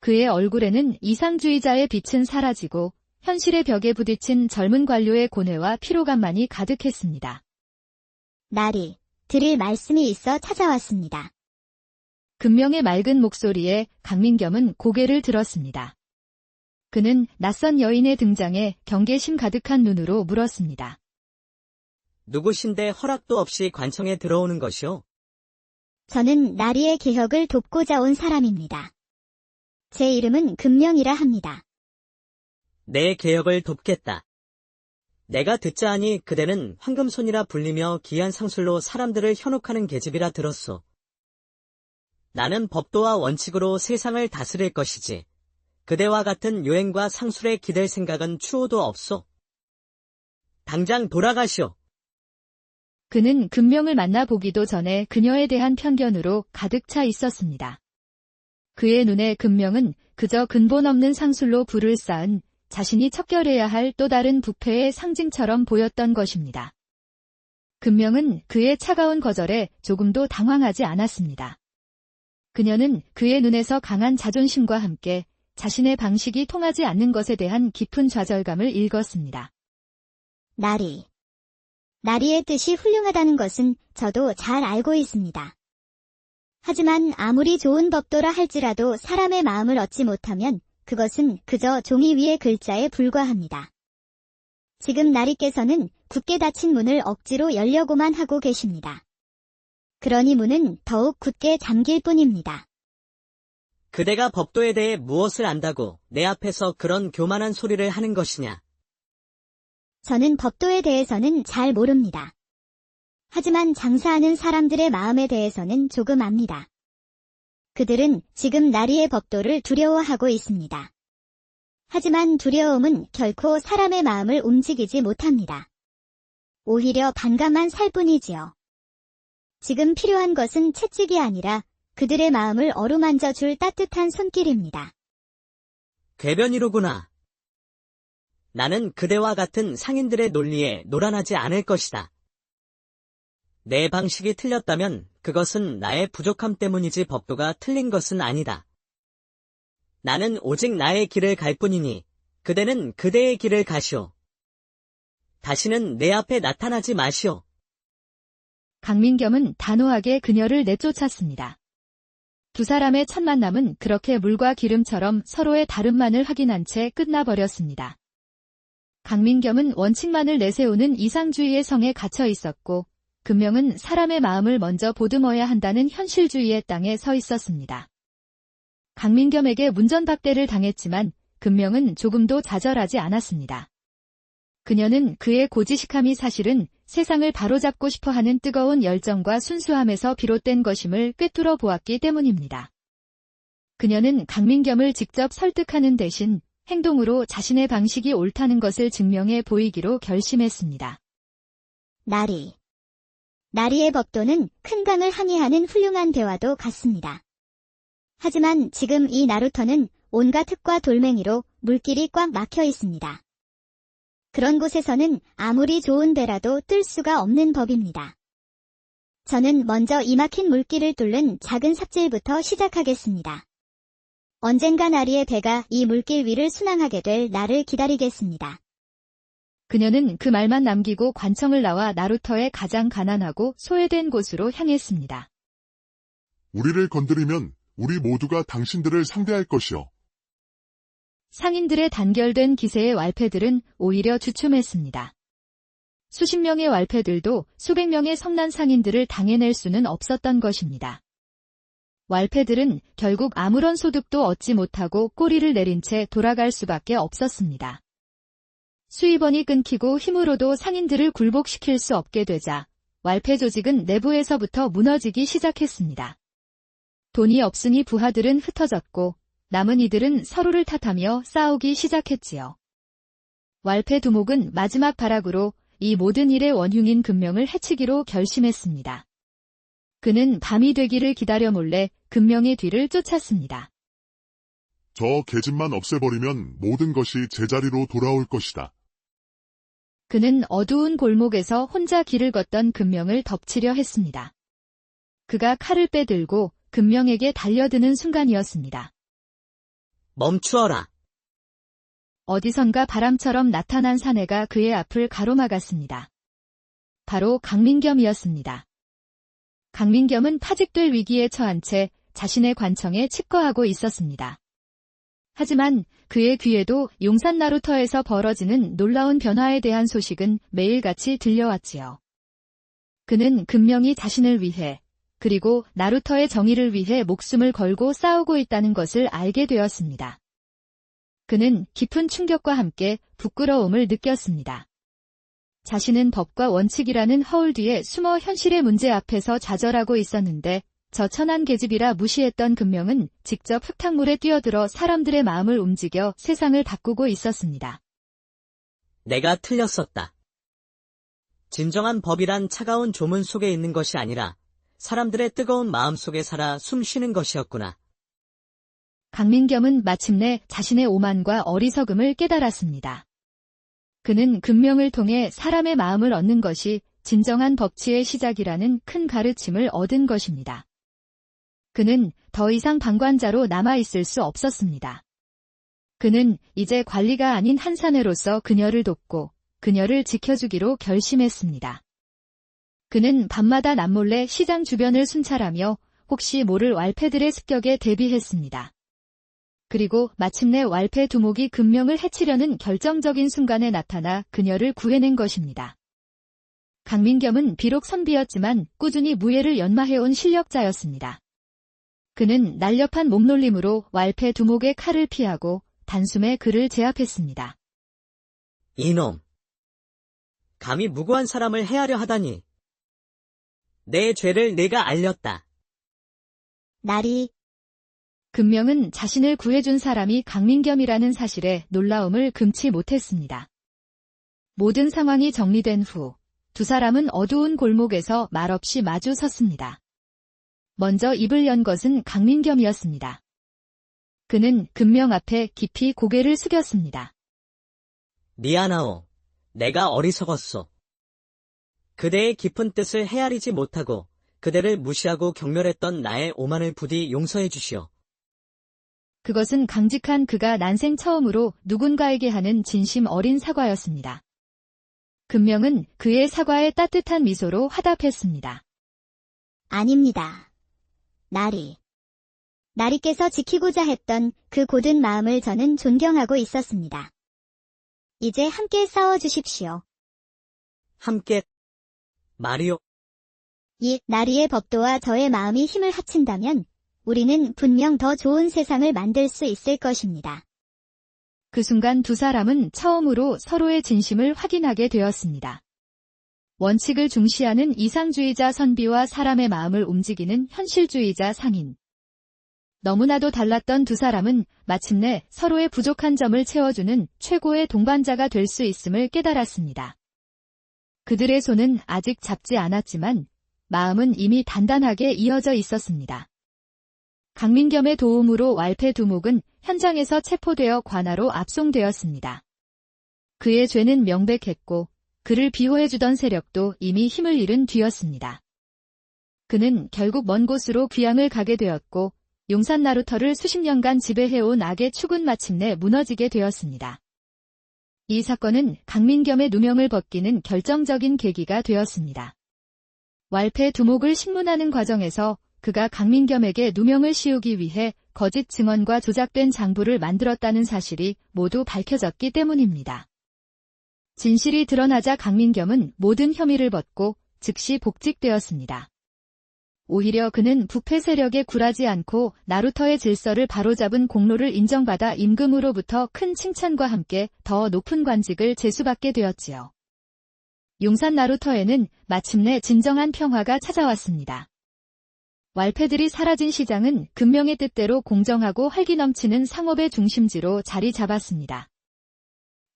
그의 얼굴에는 이상주의자의 빛은 사라지고 현실의 벽에 부딪힌 젊은 관료의 고뇌와 피로감만이 가득했습니다. 나리, 드릴 말씀이 있어 찾아왔습니다. 금명의 맑은 목소리에 강민겸은 고개를 들었습니다. 그는 낯선 여인의 등장에 경계심 가득한 눈으로 물었습니다. 누구신데 허락도 없이 관청에 들어오는 것이오? 저는 나리의 개혁을 돕고자 온 사람입니다. 제 이름은 금명이라 합니다. 내 개혁을 돕겠다. 내가 듣자 하니 그대는 황금손이라 불리며 기한 상술로 사람들을 현혹하는 계집이라 들었소. 나는 법도와 원칙으로 세상을 다스릴 것이지. 그대와 같은 요행과 상술에 기댈 생각은 추호도 없소. 당장 돌아가시오. 그는 금명을 만나보기도 전에 그녀에 대한 편견으로 가득 차 있었습니다. 그의 눈에 금명은 그저 근본 없는 상술로 불을 쌓은 자신이 척결해야 할 또 다른 부패의 상징처럼 보였던 것입니다. 금명은 그의 차가운 거절에 조금도 당황하지 않았습니다. 그녀는 그의 눈에서 강한 자존심과 함께 자신의 방식이 통하지 않는 것에 대한 깊은 좌절감을 읽었습니다. 나리의 뜻이 훌륭하다는 것은 저도 잘 알고 있습니다. 하지만 아무리 좋은 법도라 할지라도 사람의 마음을 얻지 못하면 그것은 그저 종이 위의 글자에 불과합니다. 지금 나리께서는 굳게 닫힌 문을 억지로 열려고만 하고 계십니다. 그러니 문은 더욱 굳게 잠길 뿐입니다. 그대가 법도에 대해 무엇을 안다고 내 앞에서 그런 교만한 소리를 하는 것이냐? 저는 법도에 대해서는 잘 모릅니다. 하지만 장사하는 사람들의 마음에 대해서는 조금 압니다. 그들은 지금 나리의 법도를 두려워하고 있습니다. 하지만 두려움은 결코 사람의 마음을 움직이지 못합니다. 오히려 반감만 살 뿐이지요. 지금 필요한 것은 채찍이 아니라 그들의 마음을 어루만져 줄 따뜻한 손길입니다. 궤변이로구나. 나는 그대와 같은 상인들의 논리에 노란하지 않을 것이다. 내 방식이 틀렸다면 그것은 나의 부족함 때문이지 법도가 틀린 것은 아니다. 나는 오직 나의 길을 갈 뿐이니 그대는 그대의 길을 가시오. 다시는 내 앞에 나타나지 마시오. 강민겸은 단호하게 그녀를 내쫓았습니다. 두 사람의 첫 만남은 그렇게 물과 기름처럼 서로의 다름만을 확인한 채 끝나버렸습니다. 강민겸은 원칙만을 내세우는 이상주의의 성에 갇혀 있었고, 금명은 사람의 마음을 먼저 보듬어야 한다는 현실주의의 땅에 서 있었습니다. 강민겸에게 문전박대를 당했지만 금명은 조금도 좌절하지 않았습니다. 그녀는 그의 고지식함이 사실은 세상을 바로잡고 싶어하는 뜨거운 열정과 순수함에서 비롯된 것임을 꿰뚫어 보았기 때문입니다. 그녀는 강민겸을 직접 설득하는 대신 행동으로 자신의 방식이 옳다는 것을 증명해 보이기로 결심했습니다. 나리의 법도는 큰 강을 항해하는 훌륭한 배와도 같습니다. 하지만 지금 이 나루터는 온갖 흙과 돌멩이로 물길이 꽉 막혀 있습니다. 그런 곳에서는 아무리 좋은 배라도 뜰 수가 없는 법입니다. 저는 먼저 이 막힌 물길을 뚫는 작은 삽질부터 시작하겠습니다. 언젠가 나리의 배가 이 물길 위를 순항하게 될 날을 기다리겠습니다. 그녀는 그 말만 남기고 관청을 나와 나루터의 가장 가난하고 소외된 곳으로 향했습니다. 우리를 건드리면 우리 모두가 당신들을 상대할 것이요. 상인들의 단결된 기세의 왈패들은 오히려 주춤했습니다. 수십 명의 왈패들도 수백 명의 성난 상인들을 당해낼 수는 없었던 것입니다. 왈패들은 결국 아무런 소득도 얻지 못하고 꼬리를 내린 채 돌아갈 수밖에 없었습니다. 수입원이 끊기고 힘으로도 상인들을 굴복시킬 수 없게 되자 왈패 조직은 내부에서부터 무너지기 시작했습니다. 돈이 없으니 부하들은 흩어졌고 남은 이들은 서로를 탓하며 싸우기 시작했지요. 왈패 두목은 마지막 발악으로 이 모든 일의 원흉인 금명을 해치기로 결심했습니다. 그는 밤이 되기를 기다려 몰래 금명의 뒤를 쫓았습니다. 저 계집만 없애버리면 모든 것이 제자리로 돌아올 것이다. 그는 어두운 골목에서 혼자 길을 걷던 금명을 덮치려 했습니다. 그가 칼을 빼들고 금명에게 달려드는 순간이었습니다. 멈추어라. 어디선가 바람처럼 나타난 사내가 그의 앞을 가로막았습니다. 바로 강민겸이었습니다. 강민겸은 파직될 위기에 처한 채 자신의 관청에 칩거하고 있었습니다. 하지만 그의 귀에도 용산 나루터에서 벌어지는 놀라운 변화에 대한 소식은 매일같이 들려왔지요. 그는 금명이 자신을 위해 그리고 나루터의 정의를 위해 목숨을 걸고 싸우고 있다는 것을 알게 되었습니다. 그는 깊은 충격과 함께 부끄러움을 느꼈습니다. 자신은 법과 원칙이라는 허울 뒤에 숨어 현실의 문제 앞에서 좌절하고 있었는데 저 천한 계집이라 무시했던 금명은 직접 흙탕물에 뛰어들어 사람들의 마음을 움직여 세상을 바꾸고 있었습니다. 내가 틀렸었다. 진정한 법이란 차가운 조문 속에 있는 것이 아니라 사람들의 뜨거운 마음 속에 살아 숨 쉬는 것이었구나. 강민겸은 마침내 자신의 오만과 어리석음을 깨달았습니다. 그는 금명을 통해 사람의 마음을 얻는 것이 진정한 법치의 시작이라는 큰 가르침을 얻은 것입니다. 그는 더 이상 방관자로 남아있을 수 없었습니다. 그는 이제 관리가 아닌 한 사내로서 그녀를 돕고 그녀를 지켜주기로 결심했습니다. 그는 밤마다 남몰래 시장 주변을 순찰하며 혹시 모를 왈패들의 습격에 대비했습니다. 그리고 마침내 왈패 두목이 금명을 해치려는 결정적인 순간에 나타나 그녀를 구해낸 것입니다. 강민겸은 비록 선비였지만 꾸준히 무예를 연마해온 실력자였습니다. 그는 날렵한 몸놀림으로 왈패 두목의 칼을 피하고 단숨에 그를 제압했습니다. 이놈! 감히 무고한 사람을 해하려 하다니! 내 죄를 내가 알렸다. 나리. 금명은 자신을 구해준 사람이 강민겸이라는 사실에 놀라움을 금치 못했습니다. 모든 상황이 정리된 후 두 사람은 어두운 골목에서 말없이 마주 섰습니다. 먼저 입을 연 것은 강민겸이었습니다. 그는 금명 앞에 깊이 고개를 숙였습니다. 미안하오. 내가 어리석었소. 그대의 깊은 뜻을 헤아리지 못하고 그대를 무시하고 경멸했던 나의 오만을 부디 용서해 주시오. 그것은 강직한 그가 난생 처음으로 누군가에게 하는 진심 어린 사과였습니다. 금명은 그의 사과에 따뜻한 미소로 화답했습니다. 아닙니다. 나리께서 지키고자 했던 그 고든 마음을 저는 존경하고 있었습니다. 이제 함께 싸워주십시오. 함께 말이오. 이 나리의 법도와 저의 마음이 힘을 합친다면 우리는 분명 더 좋은 세상을 만들 수 있을 것입니다. 그 순간 두 사람은 처음으로 서로의 진심을 확인하게 되었습니다. 원칙을 중시하는 이상주의자 선비와 사람의 마음을 움직이는 현실주의자 상인. 너무나도 달랐던 두 사람은 마침내 서로의 부족한 점을 채워주는 최고의 동반자가 될 수 있음을 깨달았습니다. 그들의 손은 아직 잡지 않았지만 마음은 이미 단단하게 이어져 있었습니다. 강민겸의 도움으로 왈패 두목은 현장에서 체포되어 관아로 압송되었습니다. 그의 죄는 명백했고 그를 비호해주던 세력도 이미 힘을 잃은 뒤였습니다. 그는 결국 먼 곳으로 귀향을 가게 되었고 용산 나루터를 수십 년간 지배해온 악의 축은 마침내 무너지게 되었습니다. 이 사건은 강민겸의 누명을 벗기는 결정적인 계기가 되었습니다. 왈패 두목을 신문하는 과정에서 그가 강민겸에게 누명을 씌우기 위해 거짓 증언과 조작된 장부를 만들었다는 사실이 모두 밝혀졌기 때문입니다. 진실이 드러나자 강민겸은 모든 혐의를 벗고 즉시 복직되었습니다. 오히려 그는 부패 세력에 굴하지 않고 나루터의 질서를 바로잡은 공로를 인정받아 임금으로부터 큰 칭찬과 함께 더 높은 관직을 제수받게 되었지요. 용산 나루터에는 마침내 진정한 평화가 찾아왔습니다. 왈패들이 사라진 시장은 금명의 뜻대로 공정하고 활기 넘치는 상업의 중심지로 자리 잡았습니다.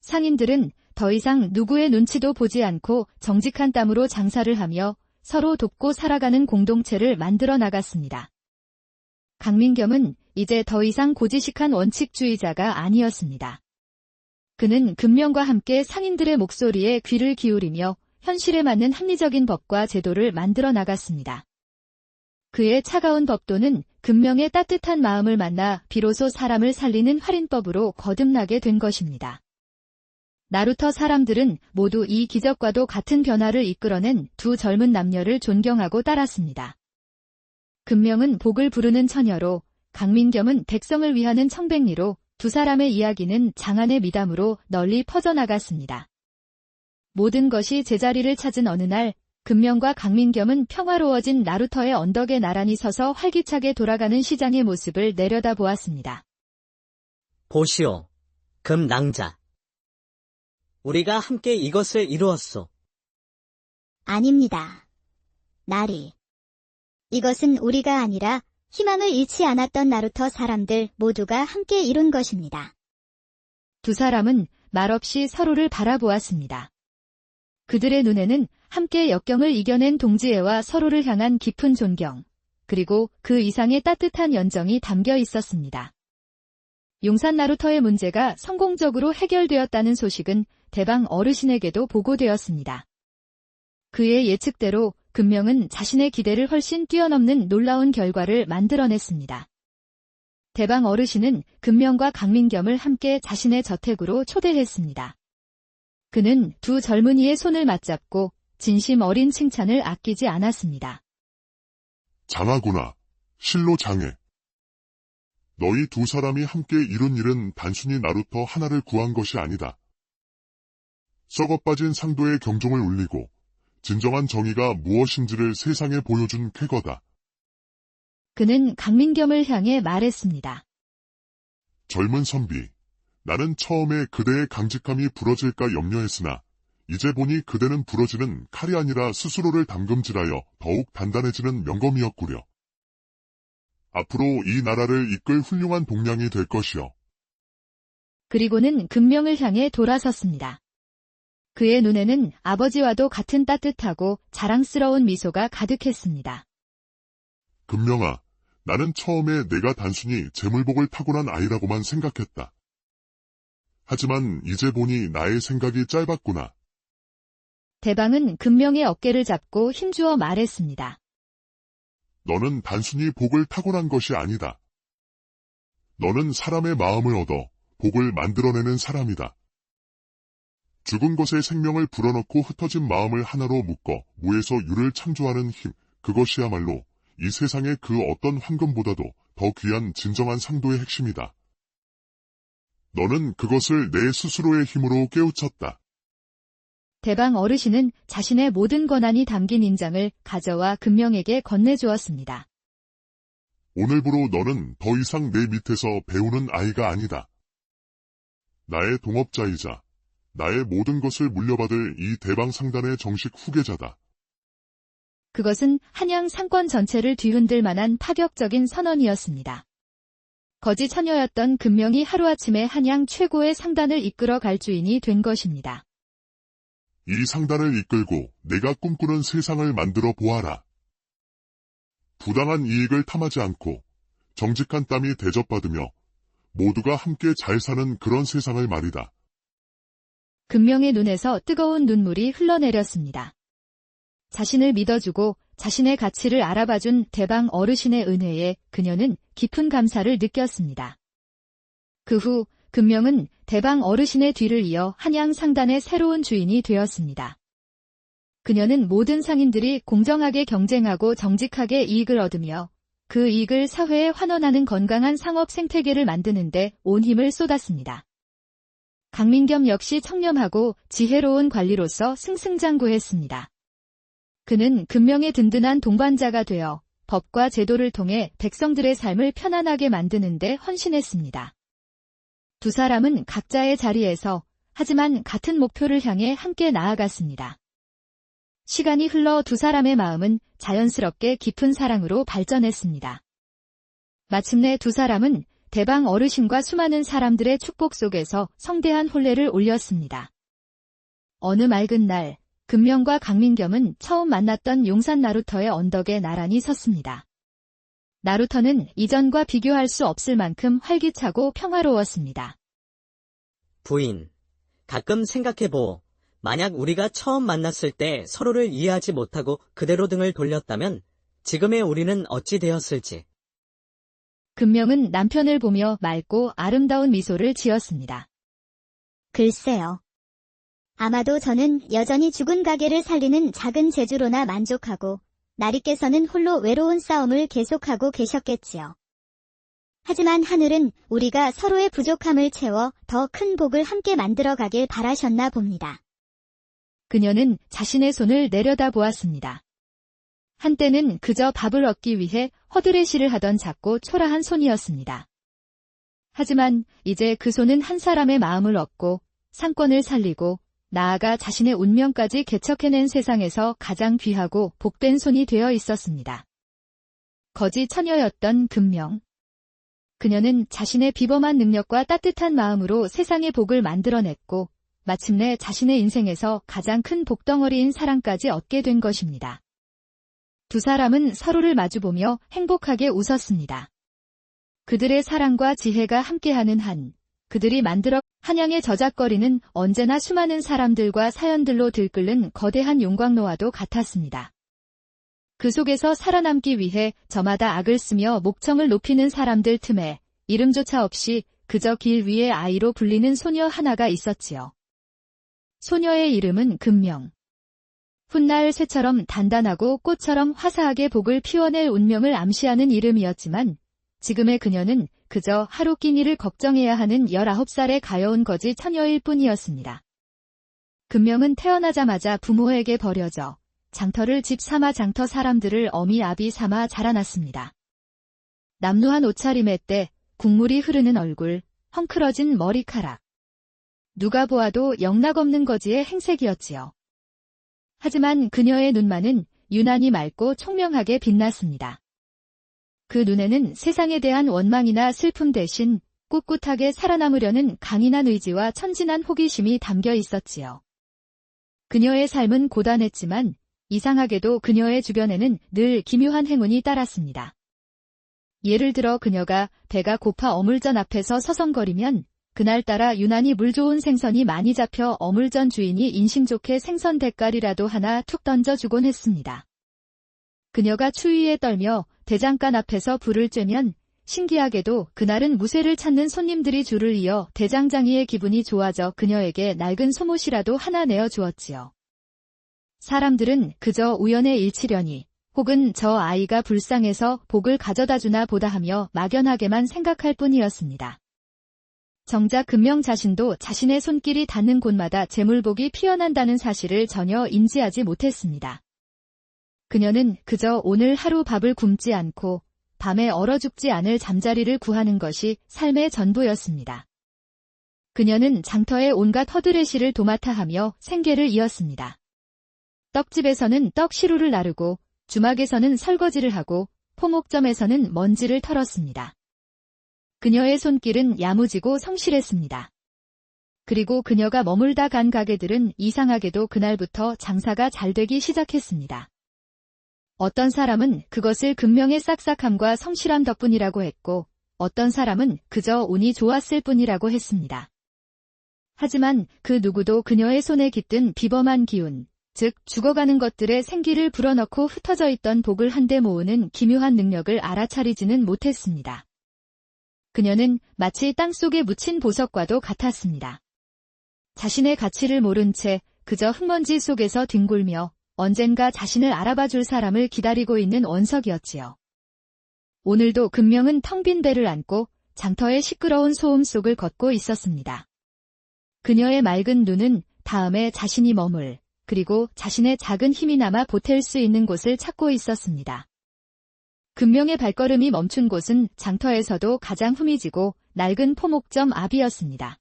상인들은 더 이상 누구의 눈치도 보지 않고 정직한 땀으로 장사를 하며 서로 돕고 살아가는 공동체를 만들어 나갔습니다. 강민겸은 이제 더 이상 고지식한 원칙주의자가 아니었습니다. 그는 금명과 함께 상인들의 목소리에 귀를 기울이며 현실에 맞는 합리적인 법과 제도를 만들어 나갔습니다. 그의 차가운 법도는 금명의 따뜻한 마음을 만나 비로소 사람을 살리는 활인법으로 거듭나게 된 것입니다. 나루터 사람들은 모두 이 기적과도 같은 변화를 이끌어낸 두 젊은 남녀를 존경하고 따랐습니다. 금명은 복을 부르는 처녀로, 강민겸은 백성을 위하는 청백리로 두 사람의 이야기는 장안의 미담으로 널리 퍼져나갔습니다. 모든 것이 제자리를 찾은 어느 날, 금명과 강민겸은 평화로워진 나루터의 언덕에 나란히 서서 활기차게 돌아가는 시장의 모습을 내려다보았습니다. 보시오. 금낭자. 우리가 함께 이것을 이루었소. 아닙니다. 나리. 이것은 우리가 아니라 희망을 잃지 않았던 나루터 사람들 모두가 함께 이룬 것입니다. 두 사람은 말없이 서로를 바라보았습니다. 그들의 눈에는 함께 역경을 이겨낸 동지애와 서로를 향한 깊은 존경, 그리고 그 이상의 따뜻한 연정이 담겨 있었습니다. 용산 나루터의 문제가 성공적으로 해결되었다는 소식은 대방 어르신에게도 보고되었습니다. 그의 예측대로 금명은 자신의 기대를 훨씬 뛰어넘는 놀라운 결과를 만들어냈습니다. 대방 어르신은 금명과 강민겸을 함께 자신의 저택으로 초대했습니다. 그는 두 젊은이의 손을 맞잡고 진심 어린 칭찬을 아끼지 않았습니다. 장하구나, 실로 장해. 너희 두 사람이 함께 이룬 일은 단순히 나루터 하나를 구한 것이 아니다. 썩어빠진 상도의 경종을 울리고 진정한 정의가 무엇인지를 세상에 보여준 쾌거다. 그는 강민겸을 향해 말했습니다. 젊은 선비, 나는 처음에 그대의 강직함이 부러질까 염려했으나 이제 보니 그대는 부러지는 칼이 아니라 스스로를 담금질하여 더욱 단단해지는 명검이었구려. 앞으로 이 나라를 이끌 훌륭한 동량이 될 것이요. 그리고는 금명을 향해 돌아섰습니다. 그의 눈에는 아버지와도 같은 따뜻하고 자랑스러운 미소가 가득했습니다. 금명아, 나는 처음에 내가 단순히 재물복을 타고난 아이라고만 생각했다. 하지만 이제 보니 나의 생각이 짧았구나. 대방은 금명의 어깨를 잡고 힘주어 말했습니다. 너는 단순히 복을 타고난 것이 아니다. 너는 사람의 마음을 얻어 복을 만들어내는 사람이다. 죽은 것의 생명을 불어넣고 흩어진 마음을 하나로 묶어 무에서 유를 창조하는 힘, 그것이야말로 이 세상의 그 어떤 황금보다도 더 귀한 진정한 상도의 핵심이다. 너는 그것을 내 스스로의 힘으로 깨우쳤다. 대방 어르신은 자신의 모든 권한이 담긴 인장을 가져와 금명에게 건네주었습니다. 오늘부로 너는 더 이상 내 밑에서 배우는 아이가 아니다. 나의 동업자이자 나의 모든 것을 물려받을 이 대방상단의 정식 후계자다. 그것은 한양 상권 전체를 뒤흔들 만한 파격적인 선언이었습니다. 거지 처녀였던 금명이 하루아침에 한양 최고의 상단을 이끌어 갈 주인이 된 것입니다. 이 상단을 이끌고 내가 꿈꾸는 세상을 만들어 보아라. 부당한 이익을 탐하지 않고 정직한 땀이 대접받으며 모두가 함께 잘 사는 그런 세상을 말이다. 금명의 눈에서 뜨거운 눈물이 흘러내렸습니다. 자신을 믿어주고 자신의 가치를 알아봐준 대방 어르신의 은혜에 그녀는 깊은 감사를 느꼈습니다. 그 후 금명은 대방 어르신의 뒤를 이어 한양 상단의 새로운 주인이 되었습니다. 그녀는 모든 상인들이 공정하게 경쟁하고 정직하게 이익을 얻으며 그 이익을 사회에 환원하는 건강한 상업 생태계를 만드는데 온 힘을 쏟았습니다. 강민겸 역시 청렴하고 지혜로운 관리로서 승승장구했습니다. 그는 금명의 든든한 동반자가 되어 법과 제도를 통해 백성들의 삶을 편안하게 만드는 데 헌신했습니다. 두 사람은 각자의 자리에서 하지만 같은 목표를 향해 함께 나아갔습니다. 시간이 흘러 두 사람의 마음은 자연스럽게 깊은 사랑으로 발전했습니다. 마침내 두 사람은 대방 어르신과 수많은 사람들의 축복 속에서 성대한 혼례를 올렸습니다. 어느 맑은 날, 금명과 강민겸은 처음 만났던 용산 나루터의 언덕에 나란히 섰습니다. 나루터는 이전과 비교할 수 없을 만큼 활기차고 평화로웠습니다. 부인, 가끔 생각해보. 만약 우리가 처음 만났을 때 서로를 이해하지 못하고 그대로 등을 돌렸다면 지금의 우리는 어찌 되었을지. 금명은 남편을 보며 맑고 아름다운 미소를 지었습니다. 글쎄요. 아마도 저는 여전히 죽은 가게를 살리는 작은 재주로나 만족하고 나리께서는 홀로 외로운 싸움을 계속하고 계셨겠지요. 하지만 하늘은 우리가 서로의 부족함을 채워 더 큰 복을 함께 만들어가길 바라셨나 봅니다. 그녀는 자신의 손을 내려다보았습니다. 한때는 그저 밥을 얻기 위해 허드레시를 하던 작고 초라한 손이었습니다. 하지만 이제 그 손은 한 사람의 마음을 얻고 상권을 살리고 나아가 자신의 운명까지 개척해낸 세상에서 가장 귀하고 복된 손이 되어 있었습니다. 거지 처녀였던 금명. 그녀는 자신의 비범한 능력과 따뜻한 마음으로 세상의 복을 만들어냈고 마침내 자신의 인생에서 가장 큰 복덩어리인 사랑까지 얻게 된 것입니다. 두 사람은 서로를 마주보며 행복하게 웃었습니다. 그들의 사랑과 지혜가 함께하는 한, 그들이 만들어 한양의 저작거리는 언제나 수많은 사람들과 사연들로 들끓는 거대한 용광로와도 같았습니다. 그 속에서 살아남기 위해 저마다 악을 쓰며 목청을 높이는 사람들 틈에 이름조차 없이 그저 길 위의 아이로 불리는 소녀 하나가 있었지요. 소녀의 이름은 금명. 훗날 쇠처럼 단단하고 꽃처럼 화사하게 복을 피워낼 운명을 암시하는 이름이었지만 지금의 그녀는 그저 하루 끼니를 걱정해야 하는 19살의 가여운 거지 처녀일 뿐이었습니다. 금명은 태어나자마자 부모에게 버려져 장터를 집 삼아 장터 사람들을 어미 아비 삼아 자라났습니다. 남루한 옷차림의 때 국물이 흐르는 얼굴, 헝클어진 머리카락. 누가 보아도 영락없는 거지의 행색이었지요. 하지만 그녀의 눈만은 유난히 맑고 총명하게 빛났습니다. 그 눈에는 세상에 대한 원망이나 슬픔 대신 꿋꿋하게 살아남으려는 강인한 의지와 천진한 호기심이 담겨 있었지요. 그녀의 삶은 고단했지만 이상하게도 그녀의 주변에는 늘 기묘한 행운이 따랐습니다. 예를 들어 그녀가 배가 고파 어물전 앞에서 서성거리면 그날따라 유난히 물 좋은 생선이 많이 잡혀 어물전 주인이 인심 좋게 생선 대가리라도 하나 툭 던져주곤 했습니다. 그녀가 추위에 떨며 대장간 앞에서 불을 쬐면 신기하게도 그날은 무쇠를 찾는 손님들이 줄을 이어 대장장이의 기분이 좋아져 그녀에게 낡은 소못이라도 하나 내어주었지요. 사람들은 그저 우연의 일치려니 혹은 저 아이가 불쌍해서 복을 가져다주나 보다 하며 막연하게만 생각할 뿐이었습니다. 정작 금명 자신도 자신의 손길이 닿는 곳마다 재물복이 피어난다는 사실을 전혀 인지하지 못했습니다. 그녀는 그저 오늘 하루 밥을 굶지 않고 밤에 얼어 죽지 않을 잠자리를 구하는 것이 삶의 전부였습니다. 그녀는 장터의 온갖 허드레시를 도맡아 하며 생계를 이었습니다. 떡집에서는 떡 시루를 나르고 주막에서는 설거지를 하고 포목점에서는 먼지를 털었습니다. 그녀의 손길은 야무지고 성실했습니다. 그리고 그녀가 머물다 간 가게들은 이상하게도 그날부터 장사가 잘 되기 시작했습니다. 어떤 사람은 그것을 금명의 싹싹함과 성실함 덕분이라고 했고 어떤 사람은 그저 운이 좋았을 뿐이라고 했습니다. 하지만 그 누구도 그녀의 손에 깃든 비범한 기운, 즉 죽어가는 것들의 생기를 불어넣고 흩어져 있던 복을 한데 모으는 기묘한 능력을 알아차리지는 못했습니다. 그녀는 마치 땅속에 묻힌 보석과도 같았습니다. 자신의 가치를 모른 채 그저 흙먼지 속에서 뒹굴며 언젠가 자신을 알아봐 줄 사람을 기다리고 있는 원석이었지요. 오늘도 금명은 텅 빈 배를 안고 장터의 시끄러운 소음 속을 걷고 있었습니다. 그녀의 맑은 눈은 다음에 자신이 머물, 그리고 자신의 작은 힘이나마 보탤 수 있는 곳을 찾고 있었습니다. 금명의 발걸음이 멈춘 곳은 장터에서도 가장 흠이지고 낡은 포목점 앞이었습니다.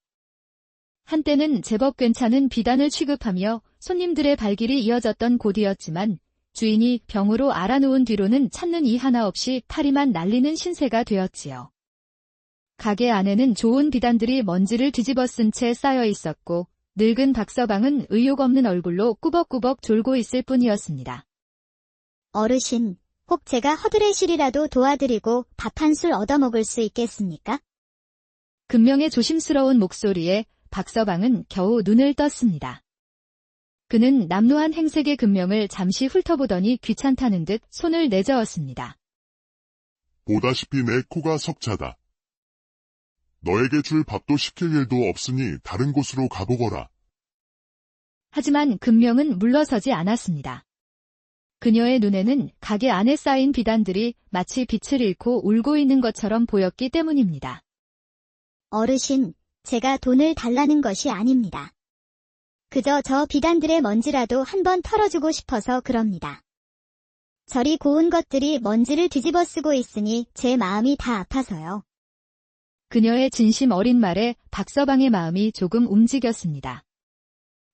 한때는 제법 괜찮은 비단을 취급하며 손님들의 발길이 이어졌던 곳이었지만 주인이 병으로 알아놓은 뒤로는 찾는 이 하나 없이 파리만 날리는 신세가 되었지요. 가게 안에는 좋은 비단들이 먼지를 뒤집어 쓴 채 쌓여 있었고 늙은 박서방은 의욕 없는 얼굴로 꾸벅꾸벅 졸고 있을 뿐이었습니다. 어르신, 혹 제가 허드레실이라도 도와드리고 밥 한 술 얻어먹을 수 있겠습니까? 금명의 조심스러운 목소리에 박서방은 겨우 눈을 떴습니다. 그는 남루한 행색의 금명을 잠시 훑어보더니 귀찮다는 듯 손을 내저었습니다. 보다시피 내 코가 석자다. 너에게 줄 밥도 시킬 일도 없으니 다른 곳으로 가보거라. 하지만 금명은 물러서지 않았습니다. 그녀의 눈에는 가게 안에 쌓인 비단들이 마치 빛을 잃고 울고 있는 것처럼 보였기 때문입니다. 어르신, 제가 돈을 달라는 것이 아닙니다. 그저 저 비단들의 먼지라도 한번 털어주고 싶어서 그럽니다. 저리 고운 것들이 먼지를 뒤집어 쓰고 있으니 제 마음이 다 아파서요. 그녀의 진심 어린 말에 박서방의 마음이 조금 움직였습니다.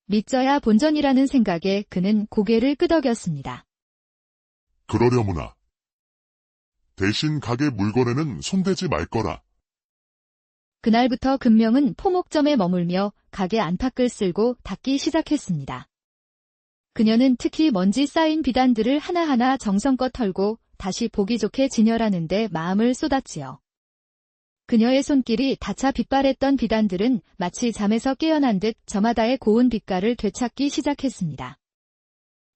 믿져야 본전이라는 생각에 그는 고개를 끄덕였습니다. 그러려무나. 대신 가게 물건에는 손대지 말거라. 그날부터 금명은 포목점에 머물며 가게 안팎을 쓸고 닦기 시작했습니다. 그녀는 특히 먼지 쌓인 비단들을 하나하나 정성껏 털고 다시 보기 좋게 진열하는 데 마음을 쏟았지요. 그녀의 손길이 닿아 빛발했던 비단들은 마치 잠에서 깨어난 듯 저마다의 고운 빛깔을 되찾기 시작했습니다.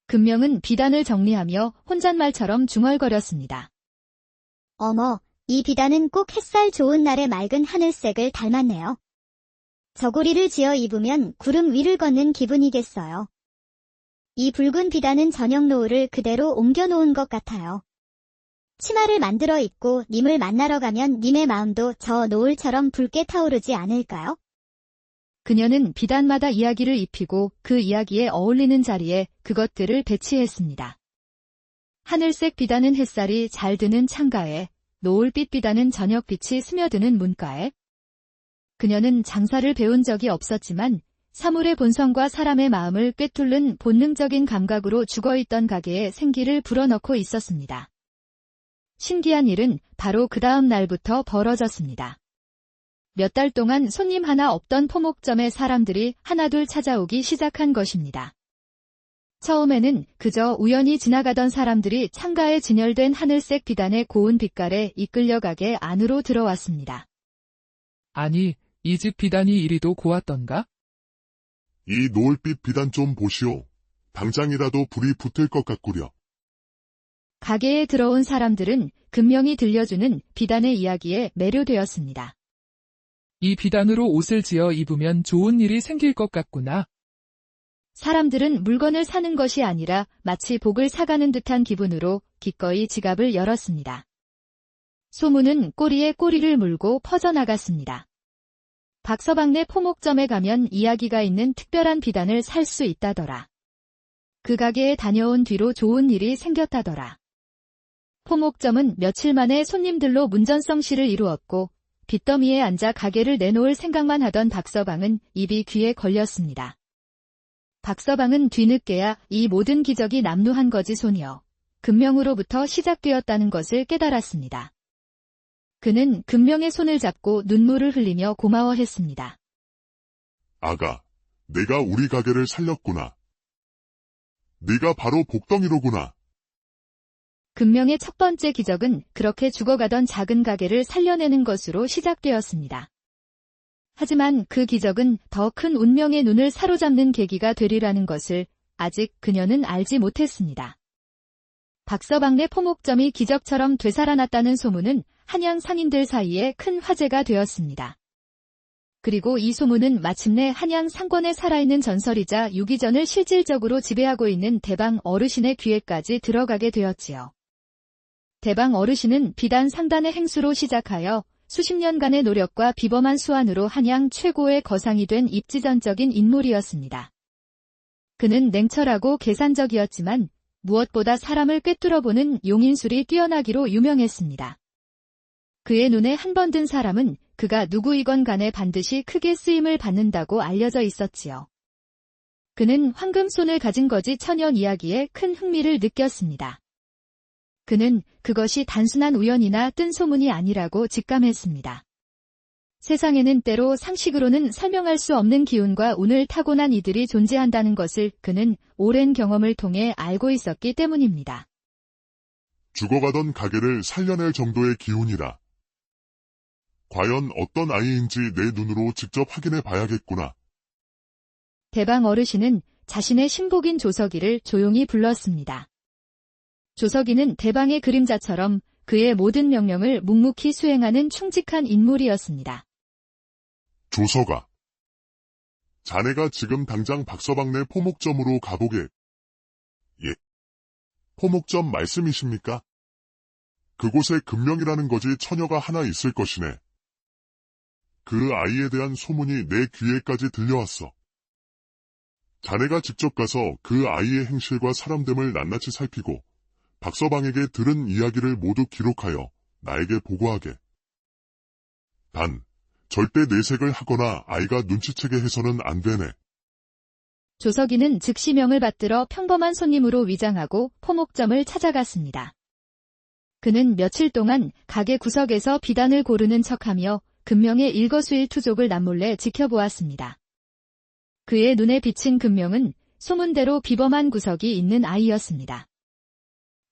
금명은 비단을 정리하며 혼잣말처럼 중얼거렸습니다. 어머, 이 비단은 꼭 햇살 좋은 날의 맑은 하늘색을 닮았네요. 저고리를 지어 입으면 구름 위를 걷는 기분이겠어요. 이 붉은 비단은 저녁 노을을 그대로 옮겨놓은 것 같아요. 치마를 만들어 입고 님을 만나러 가면 님의 마음도 저 노을처럼 붉게 타오르지 않을까요? 그녀는 비단마다 이야기를 입히고 그 이야기에 어울리는 자리에 그것들을 배치했습니다. 하늘색 비단은 햇살이 잘 드는 창가에, 노을빛 비단은 저녁빛이 스며드는 문가에. 그녀는 장사를 배운 적이 없었지만 사물의 본성과 사람의 마음을 꿰뚫는 본능적인 감각으로 죽어있던 가게에 생기를 불어넣고 있었습니다. 신기한 일은 바로 그 다음 날부터 벌어졌습니다. 몇 달 동안 손님 하나 없던 포목점에 사람들이 하나둘 찾아오기 시작한 것입니다. 처음에는 그저 우연히 지나가던 사람들이 창가에 진열된 하늘색 비단의 고운 빛깔에 이끌려가게 안으로 들어왔습니다. 아니, 이 집 비단이 이리도 고왔던가? 이 노을빛 비단 좀 보시오. 당장이라도 불이 붙을 것 같구려. 가게에 들어온 사람들은 금명이 들려주는 비단의 이야기에 매료되었습니다. 이 비단으로 옷을 지어 입으면 좋은 일이 생길 것 같구나. 사람들은 물건을 사는 것이 아니라 마치 복을 사가는 듯한 기분으로 기꺼이 지갑을 열었습니다. 소문은 꼬리에 꼬리를 물고 퍼져나갔습니다. 박서방네 포목점에 가면 이야기가 있는 특별한 비단을 살 수 있다더라. 그 가게에 다녀온 뒤로 좋은 일이 생겼다더라. 포목점은 며칠 만에 손님들로 문전성시를 이루었고 빚더미에 앉아 가게를 내놓을 생각만 하던 박서방은 입이 귀에 걸렸습니다. 박서방은 뒤늦게야 이 모든 기적이 남루한 거지 소녀. 금명으로부터 시작되었다는 것을 깨달았습니다. 그는 금명의 손을 잡고 눈물을 흘리며 고마워했습니다. 아가, 내가 우리 가게를 살렸구나. 네가 바로 복덩이로구나. 금명의 첫 번째 기적은 그렇게 죽어가던 작은 가게를 살려내는 것으로 시작되었습니다. 하지만 그 기적은 더 큰 운명의 눈을 사로잡는 계기가 되리라는 것을 아직 그녀는 알지 못했습니다. 박서방네 포목점이 기적처럼 되살아났다는 소문은 한양 상인들 사이에 큰 화제가 되었습니다. 그리고 이 소문은 마침내 한양 상권에 살아있는 전설이자 유기전을 실질적으로 지배하고 있는 대방 어르신의 귀에까지 들어가게 되었지요. 대방 어르신은 비단 상단의 행수로 시작하여 수십 년간의 노력과 비범한 수완으로 한양 최고의 거상이 된 입지전적인 인물이었습니다. 그는 냉철하고 계산적이었지만 무엇보다 사람을 꿰뚫어보는 용인술이 뛰어나기로 유명했습니다. 그의 눈에 한 번 든 사람은 그가 누구이건 간에 반드시 크게 쓰임을 받는다고 알려져 있었지요. 그는 황금손을 가진 거지 천연 이야기에 큰 흥미를 느꼈습니다. 그는 그것이 단순한 우연이나 뜬 소문이 아니라고 직감했습니다. 세상에는 때로 상식으로는 설명할 수 없는 기운과 운을 타고난 이들이 존재한다는 것을 그는 오랜 경험을 통해 알고 있었기 때문입니다. 죽어가던 가게를 살려낼 정도의 기운이라. 과연 어떤 아이인지 내 눈으로 직접 확인해 봐야겠구나. 대방 어르신은 자신의 신복인 조석이를 조용히 불렀습니다. 조석이는 대방의 그림자처럼 그의 모든 명령을 묵묵히 수행하는 충직한 인물이었습니다. 조서가. 자네가 지금 당장 박서방네 포목점으로 가보게. 예. 포목점 말씀이십니까? 그곳에 금명이라는 거지 처녀가 하나 있을 것이네. 그 아이에 대한 소문이 내 귀에까지 들려왔어. 자네가 직접 가서 그 아이의 행실과 사람됨을 낱낱이 살피고 박서방에게 들은 이야기를 모두 기록하여 나에게 보고하게. 단, 절대 내색을 하거나 아이가 눈치채게 해서는 안 되네. 조석이는 즉시 명을 받들어 평범한 손님으로 위장하고 포목점을 찾아갔습니다. 그는 며칠 동안 가게 구석에서 비단을 고르는 척하며 금명의 일거수일투족을 남몰래 지켜보았습니다. 그의 눈에 비친 금명은 소문대로 비범한 구석이 있는 아이였습니다.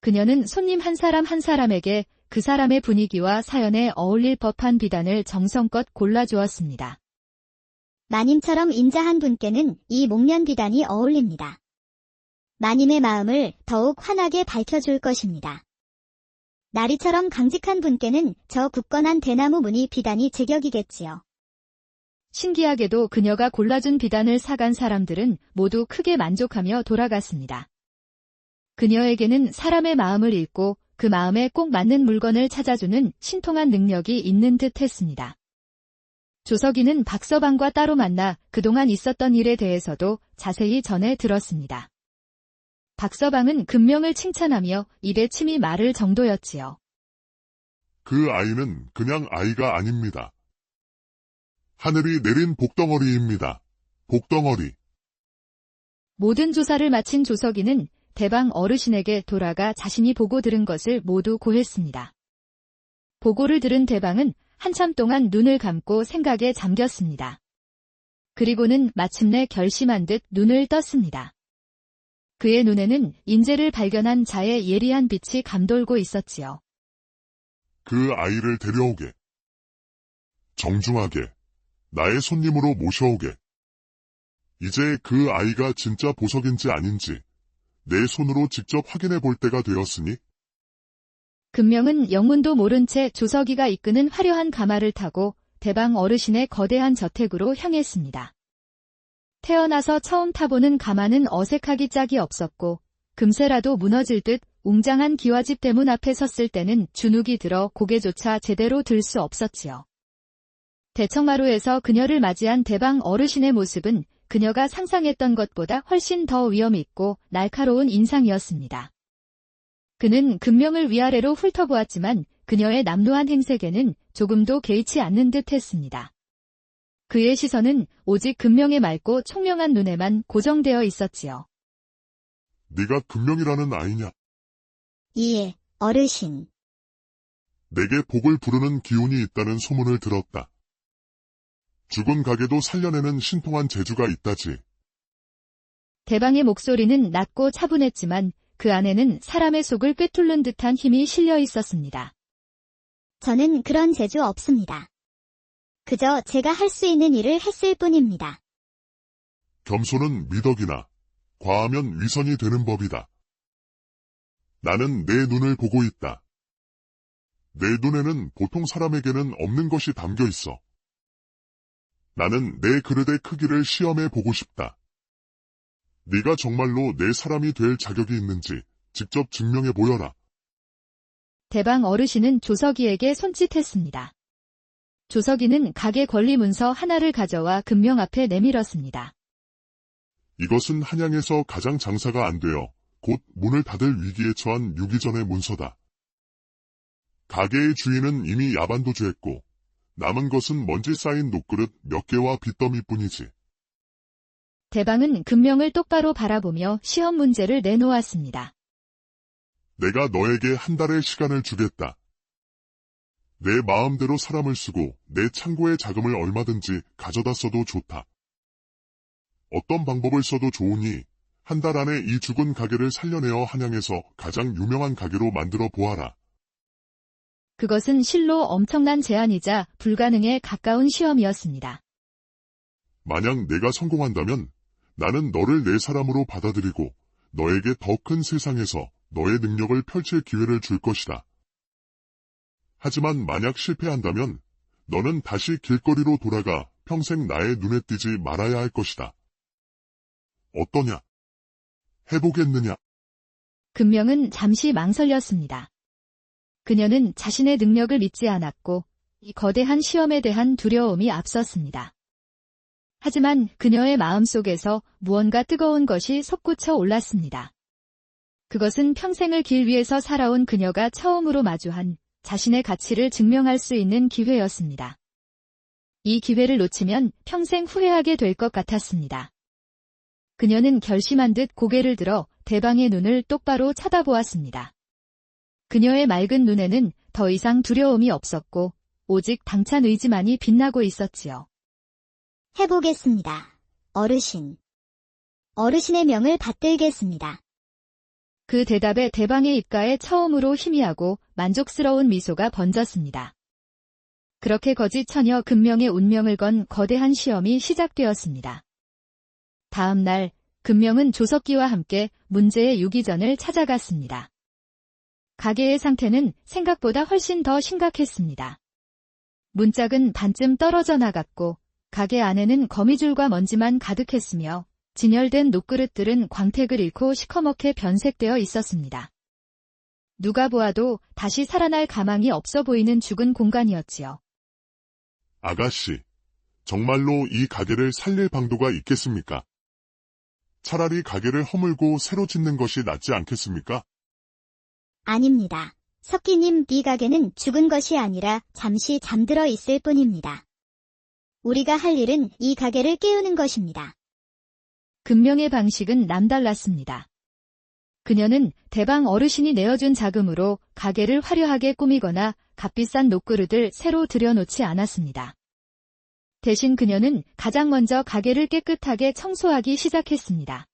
그녀는 손님 한 사람 한 사람에게 그 사람의 분위기와 사연에 어울릴 법한 비단을 정성껏 골라주었습니다. 마님처럼 인자한 분께는 이 목련 비단이 어울립니다. 마님의 마음을 더욱 환하게 밝혀줄 것입니다. 나리처럼 강직한 분께는 저 굳건한 대나무 무늬 비단이 제격이겠지요. 신기하게도 그녀가 골라준 비단을 사간 사람들은 모두 크게 만족하며 돌아갔습니다. 그녀에게는 사람의 마음을 읽고 그 마음에 꼭 맞는 물건을 찾아주는 신통한 능력이 있는 듯 했습니다. 조석이는 박서방과 따로 만나 그동안 있었던 일에 대해서도 자세히 전해 들었습니다. 박서방은 금명을 칭찬하며 입에 침이 마를 정도였지요. 그 아이는 그냥 아이가 아닙니다. 하늘이 내린 복덩어리입니다. 복덩어리. 모든 조사를 마친 조석이는 대방 어르신에게 돌아가 자신이 보고 들은 것을 모두 고했습니다. 보고를 들은 대방은 한참 동안 눈을 감고 생각에 잠겼습니다. 그리고는 마침내 결심한 듯 눈을 떴습니다. 그의 눈에는 인재를 발견한 자의 예리한 빛이 감돌고 있었지요. 그 아이를 데려오게. 정중하게. 나의 손님으로 모셔오게. 이제 그 아이가 진짜 보석인지 아닌지 내 손으로 직접 확인해 볼 때가 되었으니 금명은 영문도 모른 채 조석이가 이끄는 화려한 가마를 타고 대방 어르신의 거대한 저택으로 향했습니다. 태어나서 처음 타보는 가마는 어색하기 짝이 없었고 금세라도 무너질 듯 웅장한 기와집 대문 앞에 섰을 때는 주눅이 들어 고개조차 제대로 들 수 없었지요. 대청마루에서 그녀를 맞이한 대방 어르신의 모습은 그녀가 상상했던 것보다 훨씬 더 위엄있고 날카로운 인상이었습니다. 그는 금명을 위아래로 훑어보았지만 그녀의 남루한 행색에는 조금도 개의치 않는 듯 했습니다. 그의 시선은 오직 금명의 맑고 총명한 눈에만 고정되어 있었지요. 네가 금명이라는 아이냐? 예, 어르신. 내게 복을 부르는 기운이 있다는 소문을 들었다. 죽은 가게도 살려내는 신통한 재주가 있다지. 대방의 목소리는 낮고 차분했지만 그 안에는 사람의 속을 꿰뚫는 듯한 힘이 실려 있었습니다. 저는 그런 재주 없습니다. 그저 제가 할 수 있는 일을 했을 뿐입니다. 겸손은 미덕이나 과하면 위선이 되는 법이다. 나는 내 눈을 보고 있다. 내 눈에는 보통 사람에게는 없는 것이 담겨 있어. 나는 내 그릇의 크기를 시험해 보고 싶다. 네가 정말로 내 사람이 될 자격이 있는지 직접 증명해 보여라. 대방 어르신은 조석이에게 손짓했습니다. 조석이는 가게 권리 문서 하나를 가져와 금명 앞에 내밀었습니다. 이것은 한양에서 가장 장사가 안 되어 곧 문을 닫을 위기에 처한 유기전의 문서다. 가게의 주인은 이미 야반도주했고 남은 것은 먼지 쌓인 녹그릇 몇 개와 빚더미뿐이지. 대방은 금명을 똑바로 바라보며 시험 문제를 내놓았습니다. 내가 너에게 한 달의 시간을 주겠다. 내 마음대로 사람을 쓰고 내 창고의 자금을 얼마든지 가져다 써도 좋다. 어떤 방법을 써도 좋으니 한 달 안에 이 죽은 가게를 살려내어 한양에서 가장 유명한 가게로 만들어 보아라. 그것은 실로 엄청난 제안이자 불가능에 가까운 시험이었습니다. 만약 내가 성공한다면 나는 너를 내 사람으로 받아들이고 너에게 더 큰 세상에서 너의 능력을 펼칠 기회를 줄 것이다. 하지만 만약 실패한다면 너는 다시 길거리로 돌아가 평생 나의 눈에 띄지 말아야 할 것이다. 어떠냐? 해보겠느냐? 금명은 잠시 망설였습니다. 그녀는 자신의 능력을 믿지 않았고 이 거대한 시험에 대한 두려움이 앞섰습니다. 하지만 그녀의 마음속에서 무언가 뜨거운 것이 솟구쳐 올랐습니다. 그것은 평생을 길 위에서 살아온 그녀가 처음으로 마주한 자신의 가치를 증명할 수 있는 기회였습니다. 이 기회를 놓치면 평생 후회하게 될 것 같았습니다. 그녀는 결심한 듯 고개를 들어 대방의 눈을 똑바로 쳐다보았습니다. 그녀의 맑은 눈에는 더 이상 두려움이 없었고 오직 당찬 의지만이 빛나고 있었지요. 해보겠습니다. 어르신. 어르신의 명을 받들겠습니다. 그 대답에 대방의 입가에 처음으로 희미하고 만족스러운 미소가 번졌습니다. 그렇게 거짓 처녀 금명의 운명을 건 거대한 시험이 시작되었습니다. 다음 날 금명은 조석기와 함께 문제의 유기전을 찾아갔습니다. 가게의 상태는 생각보다 훨씬 더 심각했습니다. 문짝은 반쯤 떨어져 나갔고 가게 안에는 거미줄과 먼지만 가득했으며 진열된 녹그릇들은 광택을 잃고 시커멓게 변색되어 있었습니다. 누가 보아도 다시 살아날 가망이 없어 보이는 죽은 공간이었지요. 아가씨, 정말로 이 가게를 살릴 방도가 있겠습니까? 차라리 가게를 허물고 새로 짓는 것이 낫지 않겠습니까? 아닙니다. 석기님, 이 가게는 죽은 것이 아니라 잠시 잠들어 있을 뿐입니다. 우리가 할 일은 이 가게를 깨우는 것입니다. 금명의 방식은 남달랐습니다. 그녀는 대방 어르신이 내어준 자금으로 가게를 화려하게 꾸미거나 값비싼 녹그릇을 새로 들여놓지 않았습니다. 대신 그녀는 가장 먼저 가게를 깨끗하게 청소하기 시작했습니다.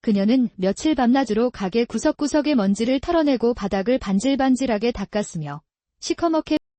그녀는 며칠 밤낮으로 가게 구석구석의 먼지를 털어내고 바닥을 반질반질하게 닦았으며 시커멓게